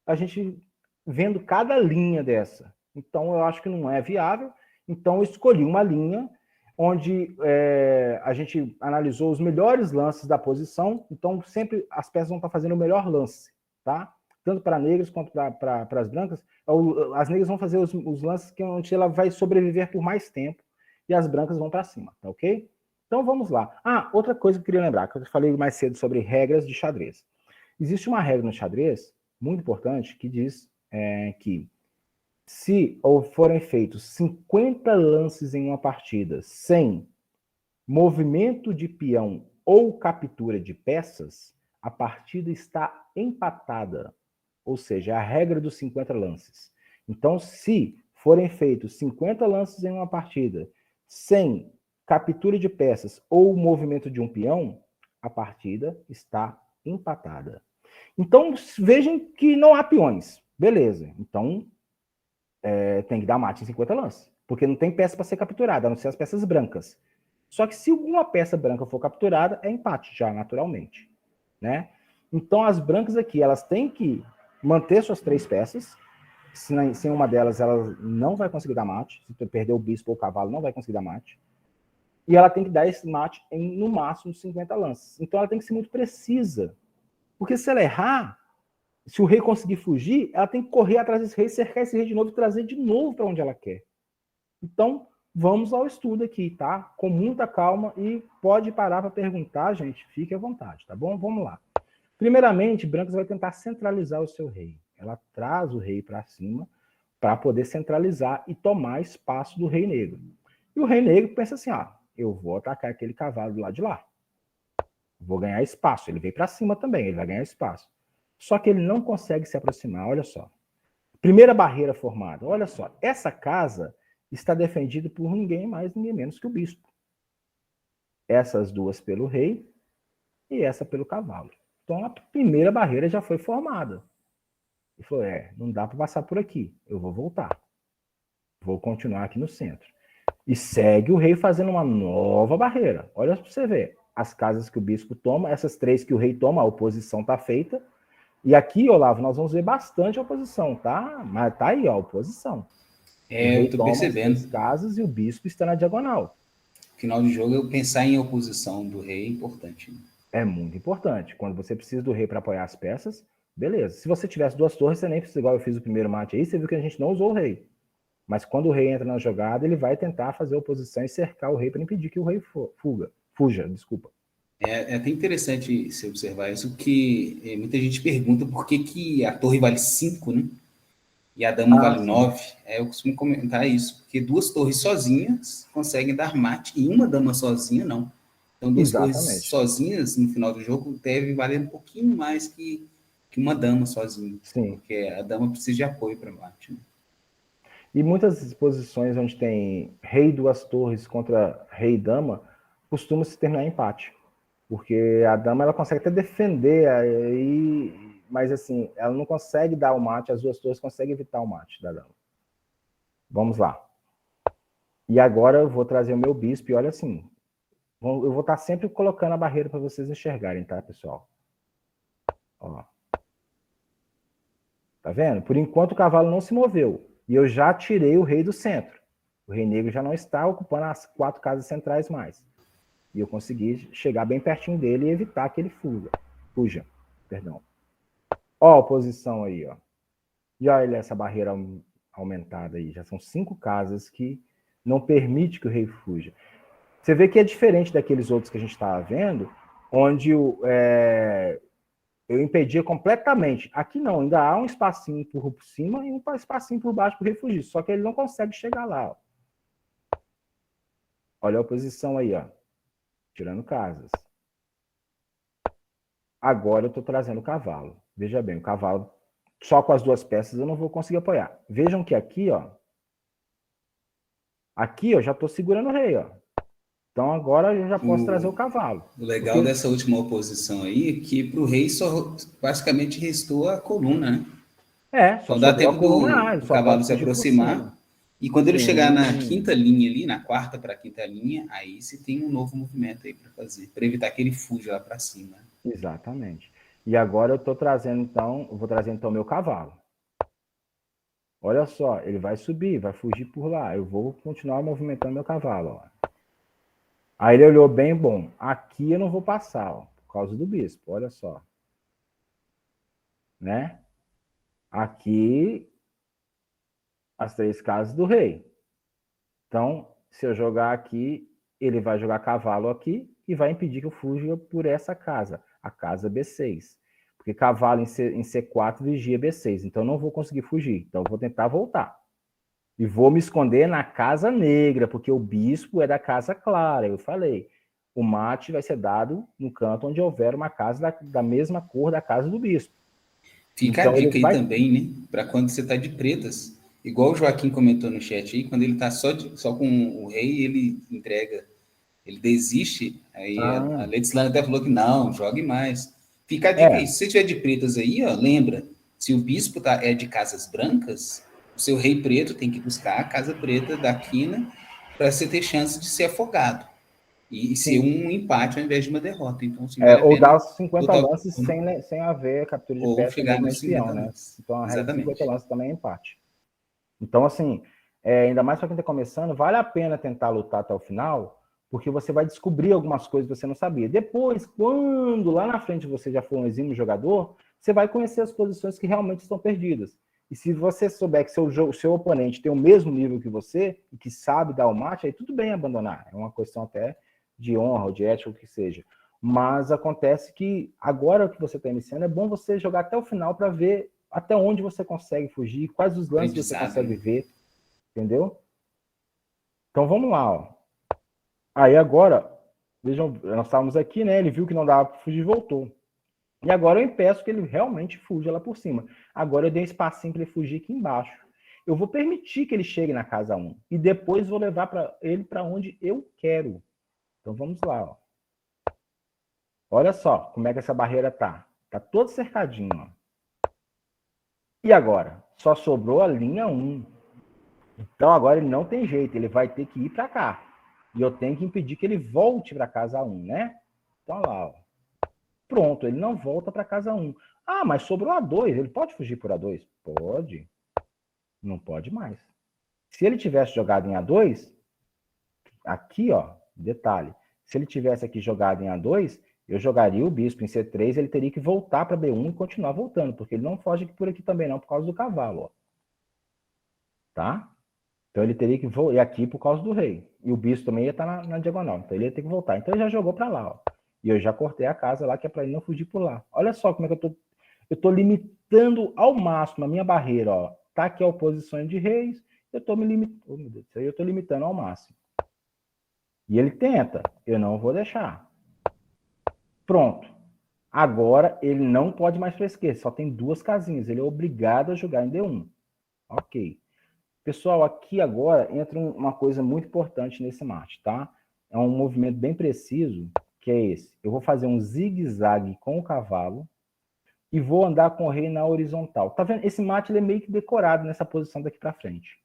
a gente vendo cada linha dessa. Então, eu acho que não é viável. Então, eu escolhi uma linha onde a gente analisou os melhores lances da posição. Então, sempre as peças vão estar fazendo o melhor lance, tá? Tanto para negras quanto para as brancas. As negras vão fazer os lances onde ela vai sobreviver por mais tempo e as brancas vão para cima, tá ok? Então, vamos lá. Outra coisa que eu queria lembrar, que eu falei mais cedo sobre regras de xadrez. Existe uma regra no xadrez, muito importante, que diz que se forem feitos 50 lances em uma partida sem movimento de peão ou captura de peças, a partida está empatada. Ou seja, a regra dos 50 lances. Então, se forem feitos 50 lances em uma partida sem captura de peças ou movimento de um peão, a partida está empatada. Então, vejam que não há peões. Beleza. Então, tem que dar mate em 50 lances. Porque não tem peça para ser capturada, a não ser as peças brancas. Só que se alguma peça branca for capturada, é empate já, naturalmente. Né? Então, as brancas aqui, elas têm que manter suas 3 peças. Sem uma delas, ela não vai conseguir dar mate. Se perder o bispo ou o cavalo, não vai conseguir dar mate. E ela tem que dar esse mate em, no máximo, 50 lances. Então, ela tem que ser muito precisa. Porque se ela errar, se o rei conseguir fugir, ela tem que correr atrás desse rei, cercar esse rei de novo e trazer de novo para onde ela quer. Então, vamos ao estudo aqui, tá? Com muita calma e pode parar para perguntar, gente. Fique à vontade, tá bom? Vamos lá. Primeiramente, brancas vai tentar centralizar o seu rei. Ela traz o rei para cima para poder centralizar e tomar espaço do rei negro. E o rei negro pensa assim, eu vou atacar aquele cavalo do lado de lá. Vou ganhar espaço. Ele veio para cima também, ele vai ganhar espaço. Só que ele não consegue se aproximar, olha só. Primeira barreira formada, olha só. Essa casa está defendida por ninguém mais, ninguém menos que o bispo. Essas duas pelo rei e essa pelo cavalo. Então, a primeira barreira já foi formada. Ele falou, não dá para passar por aqui. Eu vou voltar. Vou continuar aqui no centro. E segue o rei fazendo uma nova barreira. Olha para você ver. As casas que o bispo toma, essas 3 que o rei toma, a oposição está feita. E aqui, Olavo, nós vamos ver bastante oposição, tá? Mas tá aí, a oposição. Eu tô percebendo. As casas e o bispo está na diagonal. Final de jogo, eu pensar em oposição do rei é importante. Né? É muito importante. Quando você precisa do rei para apoiar as peças, beleza. Se você tivesse 2 torres, você nem precisa, igual eu fiz o primeiro mate aí, você viu que a gente não usou o rei. Mas quando o rei entra na jogada, ele vai tentar fazer oposição e cercar o rei para impedir que o rei fuja. É até interessante se observar isso, que muita gente pergunta por que a torre vale 5, né? E a dama vale 9. Eu costumo comentar isso, porque 2 torres sozinhas conseguem dar mate e uma dama sozinha não. Então, 2 torres sozinhas no final do jogo devem valer um pouquinho mais que uma dama sozinha. Sim. Porque a dama precisa de apoio para mate. Né? E muitas posições onde tem rei 2 torres contra rei e dama, costuma se terminar em empate. Porque a dama ela consegue até defender, mas assim, ela não consegue dar o mate, as duas torres conseguem evitar o mate da dama. Vamos lá. E agora eu vou trazer o meu bispo, e olha assim, eu vou estar sempre colocando a barreira para vocês enxergarem, tá, pessoal? Ó. Tá vendo? Por enquanto o cavalo não se moveu. E eu já tirei o rei do centro. O rei negro já não está ocupando as 4 casas centrais mais. E eu consegui chegar bem pertinho dele e evitar que ele fuja. Perdão. Ó a oposição aí, ó. E olha essa barreira aumentada aí. Já são 5 casas que não permite que o rei fuja. Você vê que é diferente daqueles outros que a gente estava vendo, onde eu impedia completamente. Aqui não, ainda há um espacinho por cima e um espacinho por baixo para o rei fugir. Só que ele não consegue chegar lá. Ó. Olha a oposição aí, ó. Tirando casas. Agora eu estou trazendo o cavalo. Veja bem, o cavalo, só com as 2 peças eu não vou conseguir apoiar. Vejam que aqui, ó. Aqui eu já estou segurando o rei, ó. Então agora eu já posso trazer o cavalo. O legal dessa última oposição aí é que para o rei só basicamente restou a coluna, né? Só então dá tempo do só cavalo se aproximar. E quando ele chegar na 5ª linha ali, na 4ª para a 5ª linha, aí você tem um novo movimento aí para fazer, para evitar que ele fuja lá para cima. Exatamente. E agora eu estou trazendo, então, eu vou trazer então meu cavalo. Olha só, ele vai subir, vai fugir por lá. Eu vou continuar movimentando meu cavalo, ó. Aí ele olhou bem, bom, aqui eu não vou passar, ó, por causa do bispo, olha só. Né? Aqui, as 3 casas do rei. Então, se eu jogar aqui, ele vai jogar cavalo aqui e vai impedir que eu fuja por essa casa, a casa B6. Porque cavalo em C4 vigia B6, então eu não vou conseguir fugir. Então eu vou tentar voltar. E vou me esconder na casa negra, porque o bispo é da casa clara. Eu falei, o mate vai ser dado no canto onde houver uma casa da mesma cor da casa do bispo. Fica então, a dica aí também, né? Para quando você está de pretas. Igual o Joaquim comentou no chat aí, quando ele está só com o rei, ele entrega, ele desiste. Aí a Ledislane até falou que não, jogue mais. Fica a dica aí. Se você tiver de pretas aí, ó, lembra, se o bispo é de casas brancas, o seu rei preto tem que buscar a casa preta da quina para você ter chance de ser afogado. E ser um empate ao invés de uma derrota. Então, assim, vale ou dar os 50 lances sem haver captura de peça chegar nos espião, né? Então, a regra de 50 lances também é empate. Então, assim, ainda mais para quem está começando, vale a pena tentar lutar até o final, porque você vai descobrir algumas coisas que você não sabia. Depois, quando lá na frente você já for um exímio jogador, você vai conhecer as posições que realmente estão perdidas. E se você souber que seu oponente tem o mesmo nível que você, e que sabe dar o mate, aí tudo bem abandonar. É uma questão até de honra ou de ética, o que seja. Mas acontece que agora que você está iniciando, é bom você jogar até o final para ver até onde você consegue fugir, quais os lances você consegue ver, entendeu? Então vamos lá, ó. Aí agora, vejam, nós estávamos aqui, né? Ele viu que não dava para fugir e voltou. E agora eu impeço que ele realmente fuja lá por cima. Agora eu dei um espacinho para ele fugir aqui embaixo. Eu vou permitir que ele chegue na casa 1 e depois vou levar ele para onde eu quero. Então vamos lá, ó. Olha só como é que essa barreira tá. Tá todo cercadinho, ó. E agora? Só sobrou a linha 1. Então agora ele não tem jeito, ele vai ter que ir para cá. E eu tenho que impedir que ele volte para casa 1, né? Então lá, ó. Pronto, ele não volta para casa 1. Ah, mas sobrou A2, ele pode fugir por A2? Pode. Não pode mais. Se ele tivesse jogado em A2, aqui, ó, detalhe, se ele tivesse aqui jogado em A2, eu jogaria o bispo em C3, ele teria que voltar para B1 e continuar voltando, porque ele não foge por aqui também não, por causa do cavalo, ó. Tá? Então ele teria que ir aqui por causa do rei. E o bispo também ia estar na diagonal, então ele ia ter que voltar. Então ele já jogou para lá, ó. E eu já cortei a casa lá, que é para ele não fugir por lá. Olha só como é que eu tô limitando ao máximo a minha barreira, ó. Tá aqui a oposição de reis, eu tô me limitando, oh, meu Deus do céu, eu tô limitando ao máximo. E ele tenta, eu não vou deixar. Pronto. Agora ele não pode mais para a esquerda, só tem 2 casinhas, ele é obrigado a jogar em D1. Ok. Pessoal, aqui agora entra uma coisa muito importante nesse mate, tá? É um movimento bem preciso, que é esse. Eu vou fazer um zigue-zague com o cavalo e vou andar com o rei na horizontal. Tá vendo? Esse mate ele é meio que decorado nessa posição daqui para frente.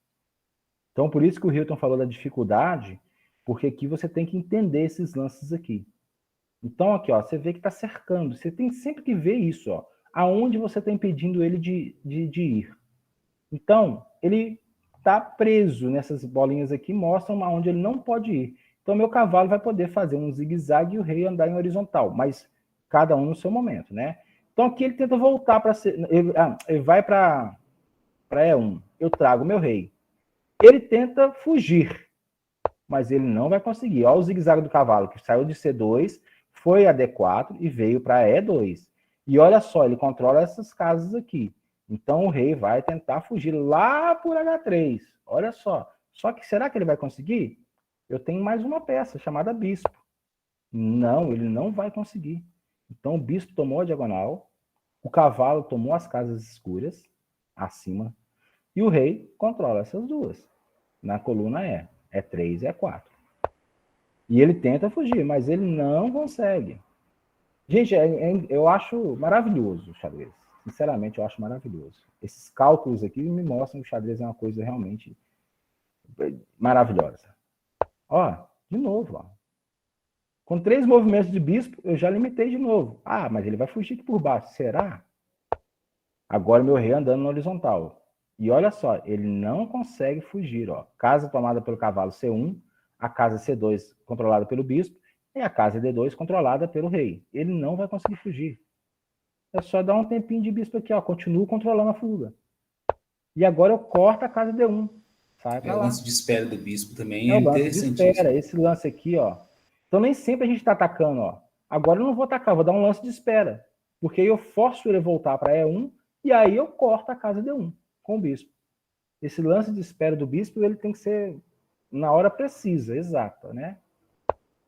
Então, por isso que o Hilton falou da dificuldade, porque aqui você tem que entender esses lances aqui. Então, aqui, ó, você vê que está cercando. Você tem sempre que ver isso, ó, aonde você está impedindo ele de ir. Então, ele está preso nessas bolinhas aqui, mostram aonde ele não pode ir. Então, meu cavalo vai poder fazer um zigue-zague e o rei andar em horizontal, mas cada um no seu momento, né? Então, aqui ele tenta voltar para... Ele vai para E1. Eu trago meu rei. Ele tenta fugir, mas ele não vai conseguir. Olha o zigue-zague do cavalo, que saiu de C2, foi a D4 e veio para E2. E olha só, ele controla essas casas aqui. Então, o rei vai tentar fugir lá por H3. Olha só. Só que será que ele vai conseguir? Eu tenho mais uma peça chamada bispo. Não, ele não vai conseguir. Então, o bispo tomou a diagonal, o cavalo tomou as casas escuras, acima, e o rei controla essas duas, na coluna E. E3 e E4. E ele tenta fugir, mas ele não consegue. Gente, eu acho maravilhoso o xadrez. Sinceramente, eu acho maravilhoso. Esses cálculos aqui me mostram que o xadrez é uma coisa realmente maravilhosa. Ó, de novo, ó. Com 3 movimentos de bispo, eu já limitei de novo. Ah, mas ele vai fugir aqui por baixo. Será? Agora meu rei andando na horizontal. E olha só, ele não consegue fugir, ó. Casa tomada pelo cavalo C1, a casa C2 controlada pelo bispo, e a casa D2 controlada pelo rei. Ele não vai conseguir fugir. É só dar um tempinho de bispo aqui, ó. Continuo controlando a fuga. E agora eu corto a casa D1. Sai pra lá. O lance de espera do bispo também É é o lance de interessantíssimo. espera. Esse lance aqui, ó. Então nem sempre a gente está atacando, ó. Agora eu não vou atacar, vou dar um lance de espera. Porque aí eu forço ele a voltar para E1 e aí eu corto a casa D1 com o bispo. Esse lance de espera do bispo, ele tem que ser na hora precisa, exata, né?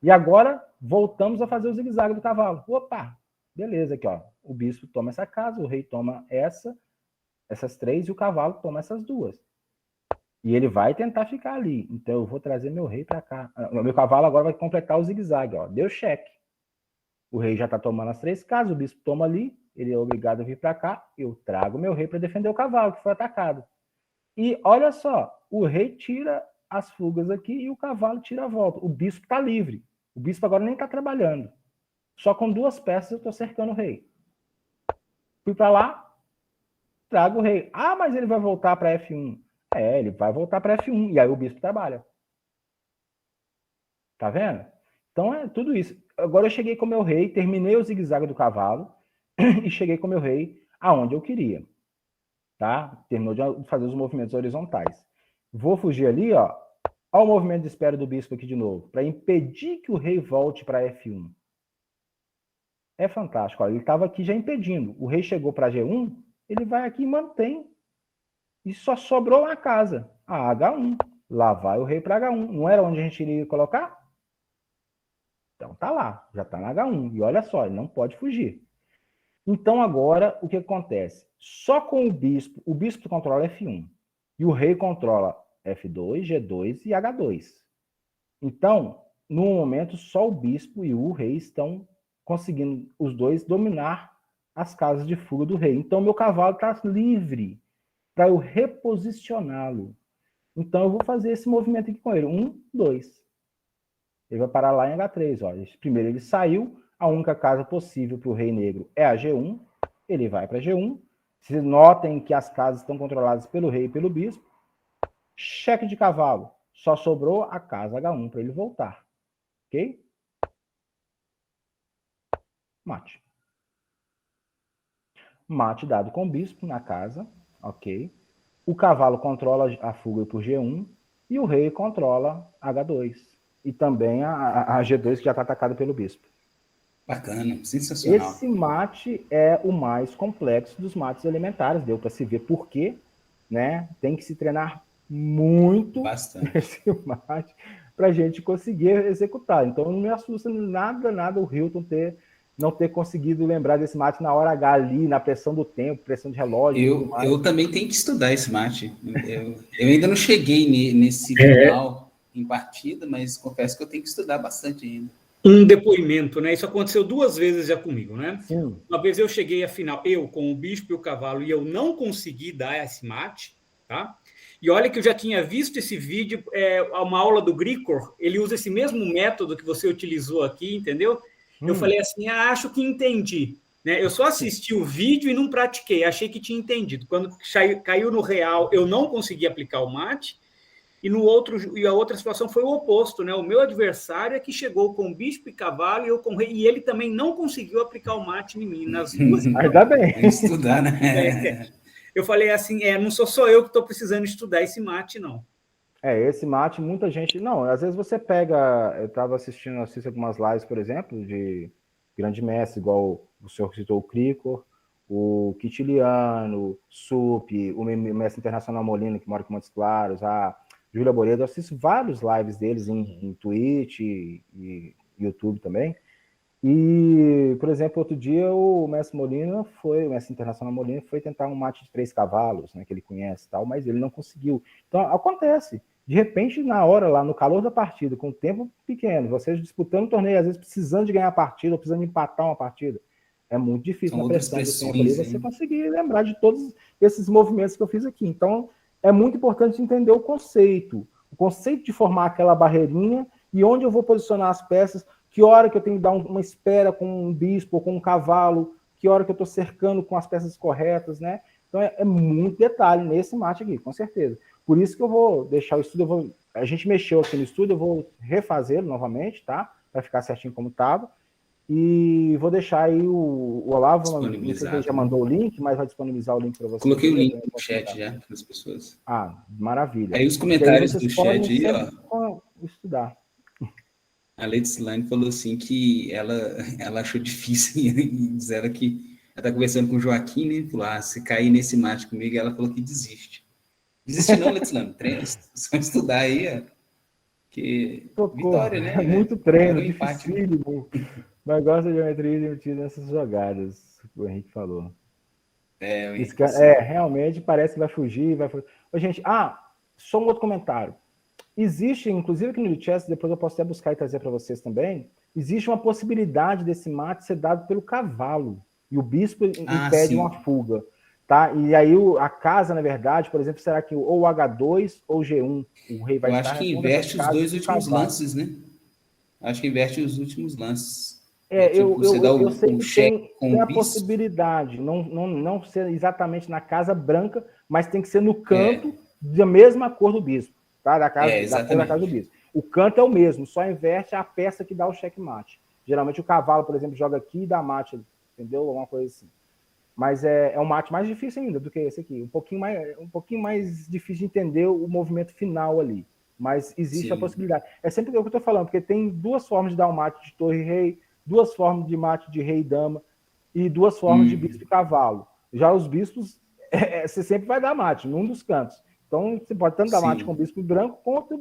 E agora voltamos a fazer o zigue-zague do cavalo. Opa! Beleza, aqui, ó. O bispo toma essa casa, o rei toma essas 3 e o cavalo toma essas 2. E ele vai tentar ficar ali. Então eu vou trazer meu rei para cá. Meu cavalo agora vai completar o zigue-zague, ó. Deu cheque. O rei já está tomando as 3 casas, o bispo toma ali, ele é obrigado a vir para cá. Eu trago meu rei para defender o cavalo que foi atacado. E olha só, o rei tira as fugas aqui e o cavalo tira a volta. O bispo está livre. O bispo agora nem está trabalhando. Só com 2 peças eu estou cercando o rei. Fui para lá, trago o rei. Ah, mas ele vai voltar para F1. É, ele vai voltar para F1. E aí o bispo trabalha. Tá vendo? Então é tudo isso. Agora eu cheguei com o meu rei, terminei o zigue-zague do cavalo e cheguei com o meu rei aonde eu queria. Tá? Terminou de fazer os movimentos horizontais. Vou fugir ali, ó. Olha o movimento de espera do bispo aqui de novo, para impedir que o rei volte para F1. É fantástico. Ó. Ele estava aqui já impedindo. O rei chegou para G1, ele vai aqui e mantém. E só sobrou uma casa, a H1. Lá vai o rei para H1. Não era onde a gente iria colocar? Então tá lá, já está na H1. E olha só, ele não pode fugir. Então agora, o que acontece? Só com o bispo controla F1. E o rei controla F2, G2 e H2. Então, no momento, só o bispo e o rei estão conseguindo, os dois, dominar as casas de fuga do rei. Então, meu cavalo está livre para eu reposicioná-lo. Então, eu vou fazer esse movimento aqui com ele. 1, 2. Ele vai parar lá em H3. Ó. Primeiro ele saiu. A única casa possível para o rei negro é a G1. Ele vai para G1. Vocês notem que as casas estão controladas pelo rei e pelo bispo. Cheque de cavalo. Só sobrou a casa H1 para ele voltar. Ok? Mate. Mate dado com o bispo na casa. Ok? O cavalo controla a fuga por G1 e o rei controla H2. E também a G2 que já está atacada pelo bispo. Bacana, sensacional. Esse mate é o mais complexo dos mates elementares. Deu para se ver por quê, né? Tem que se treinar muito esse mate para a gente conseguir executar. Então não me assusta nada o Hilton não ter conseguido lembrar desse mate na hora H ali, na pressão do tempo, pressão de relógio. Eu também tenho que estudar esse mate. Eu ainda não cheguei nesse final em partida, mas confesso que eu tenho que estudar bastante ainda. um depoimento, né? Isso aconteceu 2 vezes já comigo, né? Sim. Uma vez eu cheguei à final, eu com o bispo e o cavalo, e eu não consegui dar esse mate, tá? E olha que eu já tinha visto esse vídeo, uma aula do Grigor, ele usa esse mesmo método que você utilizou aqui, entendeu? Eu falei assim, acho que entendi. Né? Eu só assisti o vídeo e não pratiquei, achei que tinha entendido. Quando caiu no real, eu não consegui aplicar o mate, e a outra situação foi o oposto, né? O meu adversário é que chegou com bispo e cavalo, e eu com rei, e ele também não conseguiu aplicar o mate em mim, nas duas. Ainda bem. Tem que estudar, né? Eu falei assim, não sou só eu que estou precisando estudar esse mate, não. Esse mate, muita gente... Não, às vezes você pega... Eu estava assistindo algumas lives, por exemplo, de grande mestre, igual o senhor citou, o Cricor, o Quintiliano, Sup, o mestre internacional Molina, que mora aqui em Montes Claros, a Júlia Boredo. Eu assisto vários lives deles em Twitch e YouTube também. E, por exemplo, outro dia o mestre internacional Molina foi tentar um mate de 3 cavalos, né, que ele conhece e tal, mas ele não conseguiu. Então, acontece. De repente, na hora, lá no calor da partida, com o tempo pequeno, vocês disputando o torneio, às vezes precisando de ganhar a partida, ou precisando empatar uma partida, é muito difícil na pressão do tempo ali você conseguir lembrar de todos esses movimentos que eu fiz aqui. Então, é muito importante entender o conceito de formar aquela barreirinha e onde eu vou posicionar as peças, que hora que eu tenho que dar uma espera com um bispo ou com um cavalo, que hora que eu estou cercando com as peças corretas, né? Então, é muito detalhe nesse mate aqui, com certeza. Por isso que eu vou deixar o estudo, a gente mexeu aqui no estudo, eu vou refazê-lo novamente, tá? Para ficar certinho como estava. E vou deixar aí o Olavo, não sei se ele já mandou o link, mas vai disponibilizar o link para vocês. Coloquei o link no chat já para as pessoas. Maravilha. Aí os comentários do chat aí, ó. Estudar. A Leidslane falou assim que ela achou difícil e diz ela que ela está conversando com o Joaquim, né? Falou, se cair nesse mate comigo, ela falou que desiste. Desiste não, Leidslane, treina, só estudar aí, que vitória, né? Muito treino, dificílimo. Mas gosta de geometria divertida nessas jogadas, o Henrique falou. Realmente parece que vai fugir. Gente, só um outro comentário. Existe, inclusive aqui no chess, depois eu posso até buscar e trazer para vocês também, existe uma possibilidade desse mate ser dado pelo cavalo, e o bispo impede uma fuga. Tá? E aí a casa, na verdade, por exemplo, será que ou H2 ou G1? O rei vai estar... Eu acho que inverte os 2 últimos lances, né? Acho que inverte os últimos lances. Eu sei que tem a possibilidade, não ser exatamente na casa branca, mas tem que ser no canto da mesma cor do bispo, tá? Da cor da casa do bispo. O canto é o mesmo, só inverte a peça que dá o checkmate. Geralmente o cavalo, por exemplo, joga aqui e dá mate, entendeu? Alguma coisa assim. Mas é um mate mais difícil ainda do que esse aqui. Um pouquinho mais difícil de entender o movimento final ali. Mas existe a possibilidade. É sempre o que eu estou falando, porque tem 2 formas de dar um mate de torre e rei, 2 formas de mate de rei e dama, e 2 formas de bispo e cavalo. Já os bispos, você sempre vai dar mate, num dos cantos. Então, você pode tanto dar mate com o bispo branco quanto o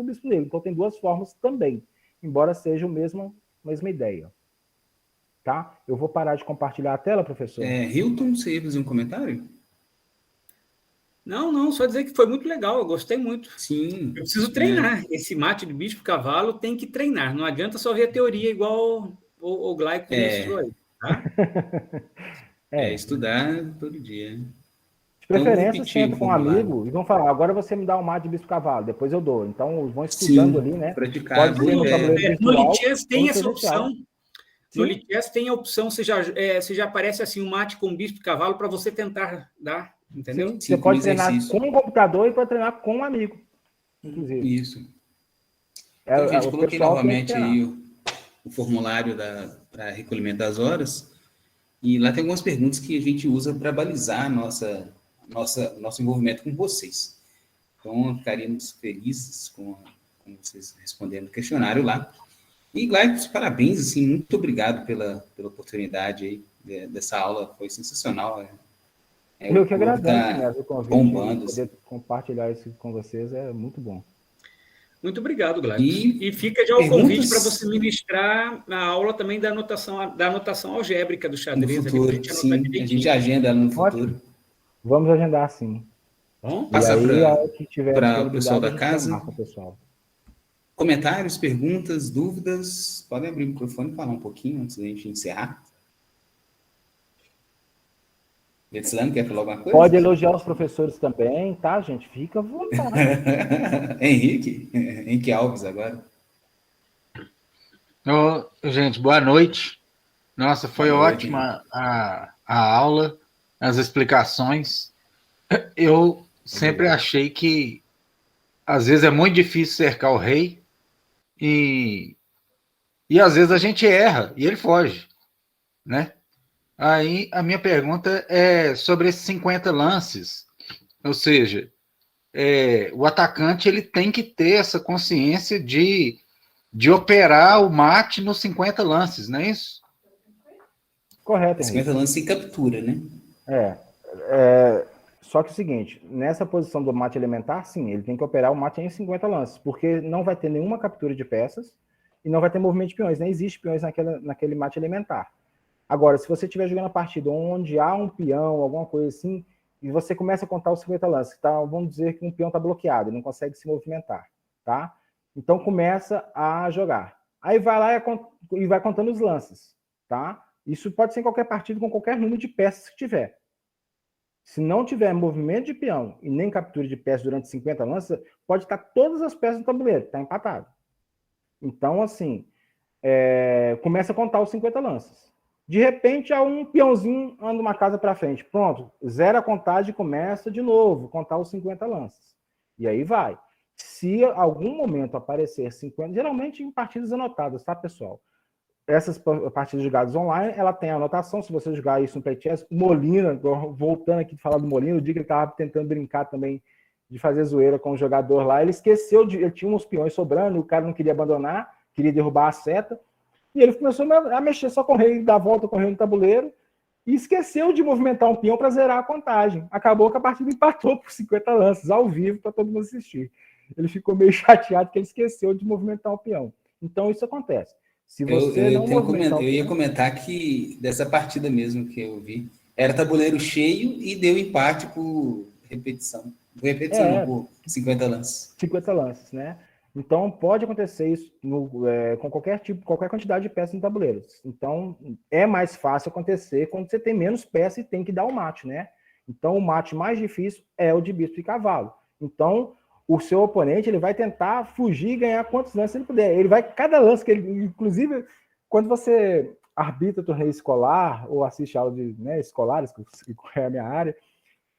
bispo negro. Então, tem 2 formas também, embora seja a mesma ideia. Tá? Eu vou parar de compartilhar a tela, professor. Hilton, você ia fazer um comentário? Não, só dizer que foi muito legal, eu gostei muito. Sim. Eu preciso treinar. Esse mate de bispo cavalo tem que treinar. Não adianta só ver a teoria igual o Glaico mostrou aí. Tá? Estudar todo dia. De preferência, senta com um amigo e vão falar, agora você me dá um mate de bispo cavalo, depois eu dou. Então, vão estudando ali, né? Praticar. No Lichess tem essa opção. No Lichess tem a opção, você já aparece assim, um mate com bispo e cavalo para você tentar dar, entendeu? Sim, você pode treinar com o computador e pode treinar com um amigo, inclusive. Isso. Então, gente, coloquei novamente aí o formulário para recolhimento das horas, e lá tem algumas perguntas que a gente usa para balizar nosso envolvimento com vocês. Então, ficaríamos felizes com vocês respondendo o questionário lá. E, Glaico, parabéns, assim, muito obrigado pela oportunidade aí, dessa aula, foi sensacional. Eu que agradeço, né, o convite, bombando. Poder compartilhar isso com vocês é muito bom. Muito obrigado, Glaico. E fica já o convite para você ministrar na aula também da anotação algébrica do xadrez. No futuro, a gente agenda ela no futuro. Vamos agendar, sim. Passa para o pessoal da marca, casa. pessoal. Comentários, perguntas, dúvidas? Podem abrir o microfone e falar um pouquinho antes da gente encerrar. Betslano, quer falar alguma coisa? Pode elogiar os professores também, tá, gente? Fica à vontade. Henrique Alves agora. Gente, boa noite. Nossa, foi Boa noite, ótima a aula, as explicações. Eu sempre achei que, às vezes, é muito difícil cercar o rei e às vezes, a gente erra e ele foge, né? Aí, a minha pergunta é sobre esses 50 lances. Ou seja, o atacante ele tem que ter essa consciência de operar o mate nos 50 lances, não é isso? Correto, Henrique. 50 lances sem captura, né? Só que é o seguinte, nessa posição do mate elementar, sim, ele tem que operar o mate em 50 lances, porque não vai ter nenhuma captura de peças e não vai ter movimento de peões, nem existe peões naquele mate elementar. Agora, se você estiver jogando a partida onde há um peão, alguma coisa assim, e você começa a contar os 50 lances, tá? Vamos dizer que um peão está bloqueado, ele não consegue se movimentar, tá? Então começa a jogar. Aí vai lá e vai contando os lances, tá? Isso pode ser em qualquer partida com qualquer número de peças que tiver. Se não tiver movimento de peão e nem captura de peças durante 50 lances, pode estar todas as peças no tabuleiro, está empatado. Então, assim, começa a contar os 50 lances. De repente, há um peãozinho anda uma casa para frente. Pronto, zera a contagem e começa de novo, contar os 50 lances. E aí vai. Se algum momento aparecer 50, geralmente em partidas anotadas, tá, pessoal? Essas partidas jogadas online, ela tem a anotação, se você jogar isso no Playchess, Molina, voltando aqui de falar do Molina, o dia que ele estava tentando brincar também de fazer zoeira com o jogador lá, ele esqueceu, ele tinha uns peões sobrando, o cara não queria abandonar, queria derrubar a seta, e ele começou a mexer só com o rei, dar volta com o rei no tabuleiro, e esqueceu de movimentar um peão para zerar a contagem. Acabou que a partida empatou por 50 lances, ao vivo, para todo mundo assistir. Ele ficou meio chateado que ele esqueceu de movimentar o peão. Então, isso acontece. Se você eu ia comentar que dessa partida mesmo que eu vi, era tabuleiro cheio e deu empate por repetição. Por repetição, não, por 50 lances. 50 lances, né? Então, pode acontecer isso com qualquer quantidade de peças no tabuleiro. Então, é mais fácil acontecer quando você tem menos peças e tem que dar o mate, né? Então, o mate mais difícil é o de bispo e cavalo. Então, o seu oponente ele vai tentar fugir e ganhar quantos lances ele puder. Ele vai, cada lance que ele... Inclusive, quando você arbitra torneio escolar ou assiste aula de escolares, que é a minha área,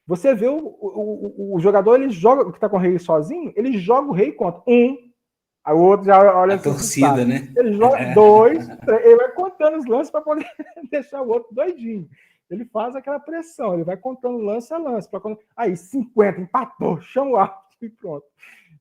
você vê o jogador, ele joga, que está com o rei sozinho, ele joga o rei contra um, aí o outro já olha... A torcida, né? Ele joga 2, 3, ele vai contando os lances para poder deixar o outro doidinho. Ele faz aquela pressão, ele vai contando lance a lance. Aí, 50, empatou, chão alto e pronto.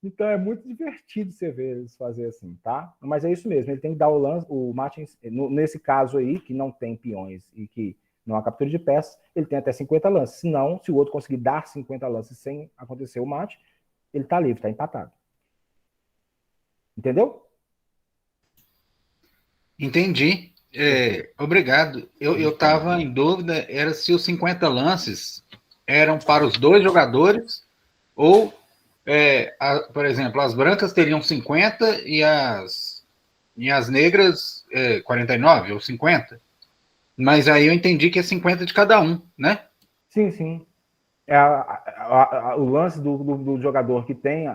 Então, é muito divertido você ver eles fazer assim, tá? Mas é isso mesmo, ele tem que dar o lance, o mate, nesse caso aí, que não tem peões e que não há captura de peças, ele tem até 50 lances. Senão, se o outro conseguir dar 50 lances sem acontecer o mate, ele tá livre, tá empatado. Entendeu? Entendi. Obrigado. Eu estava em dúvida, era se os 50 lances eram para os dois jogadores ou, por exemplo, as brancas teriam 50 e as negras 49 ou 50. Mas aí eu entendi que é 50 de cada um, né? Sim, sim. O lance do jogador que tem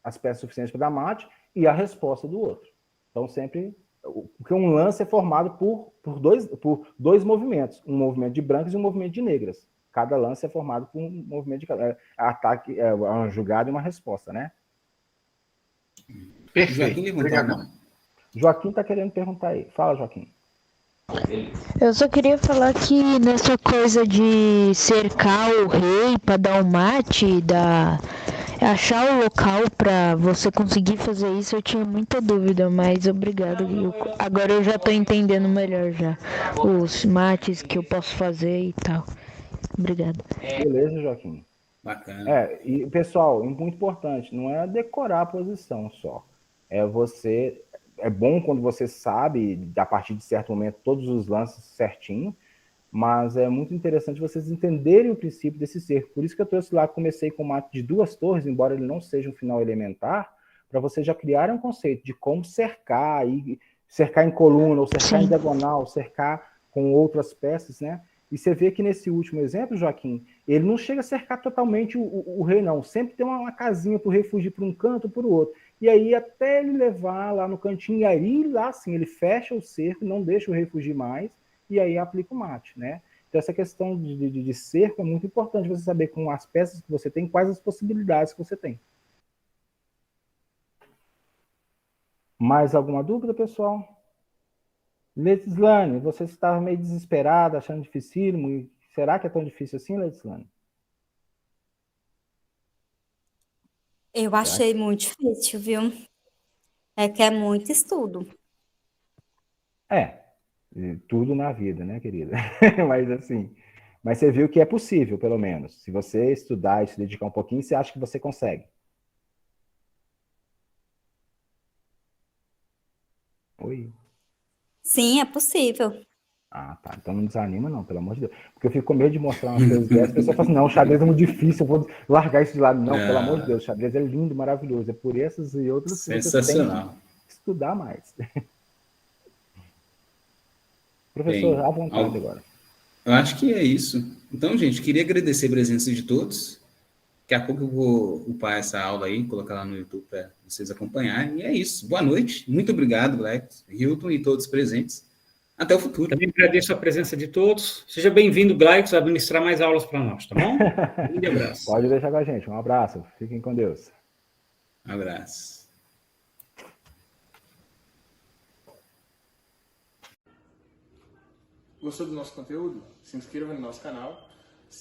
as peças suficientes para dar mate e a resposta do outro. Então, sempre... Porque um lance é formado por dois movimentos. Um movimento de brancas e um movimento de negras. Cada lance é formado por um movimento de ataque, uma jogada e uma resposta, né? Perfeito. Obrigadão. Joaquim está querendo perguntar aí. Fala, Joaquim. Eu só queria falar que nessa coisa de cercar o rei para dar o mate, achar o local para você conseguir fazer isso, eu tinha muita dúvida, mas obrigado. Agora eu já estou entendendo melhor já os mates que eu posso fazer e tal. Obrigado. Beleza, Joaquim. Bacana. E pessoal, muito importante, não é decorar a posição só. É bom quando você sabe, a partir de certo momento, todos os lances certinho, mas é muito interessante vocês entenderem o princípio desse cerco. Por isso que eu trouxe lá, comecei com o mate de 2 torres, embora ele não seja um final elementar, para você já criar um conceito de como cercar, e cercar em coluna, ou cercar em diagonal, cercar com outras peças, né? E você vê que nesse último exemplo, Joaquim, ele não chega a cercar totalmente o rei, não. Sempre tem uma casinha para o rei fugir para um canto ou para o outro. E aí, até ele levar lá no cantinho, e aí lá sim, ele fecha o cerco, não deixa o rei fugir mais, e aí aplica o mate, né? Então, essa questão de cerco é muito importante você saber com as peças que você tem, quais as possibilidades que você tem. Mais alguma dúvida, pessoal? Letislane, você estava meio desesperada, achando dificílimo. Será que é tão difícil assim, Letislane? Eu achei muito difícil, viu? É que é muito estudo. Tudo na vida, né, querida? Mas assim, mas você viu que é possível, pelo menos. Se você estudar e se dedicar um pouquinho, você acha que você consegue. Oi? Sim, é possível. Ah, tá. Então não desanima, não, pelo amor de Deus. Porque eu fico com medo de mostrar umas coisas dessas. A pessoa fala assim, não, o xadrez é muito difícil, eu vou largar isso de lado. Não, pelo amor de Deus, o xadrez é lindo, maravilhoso. É por essas e outras que você tem Sensacional. que estudar mais. Bem, Professor, à vontade agora. eu acho que é isso. Então, gente, queria agradecer a presença de todos. Daqui a pouco eu vou upar essa aula aí, colocar lá no YouTube para vocês acompanharem. E é isso. Boa noite. Muito obrigado, Glex, Hilton e todos presentes. Até o futuro. Também agradeço a presença de todos. Seja bem-vindo, Glaicos, a ministrar mais aulas para nós, tá bom? Um grande abraço. Pode deixar com a gente. Um abraço. Fiquem com Deus. Um abraço. Gostou do nosso conteúdo? Se inscreva no nosso canal,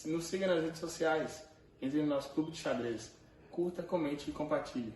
nos siga nas redes sociais, entre no nosso clube de xadrez, curta, comente e compartilhe.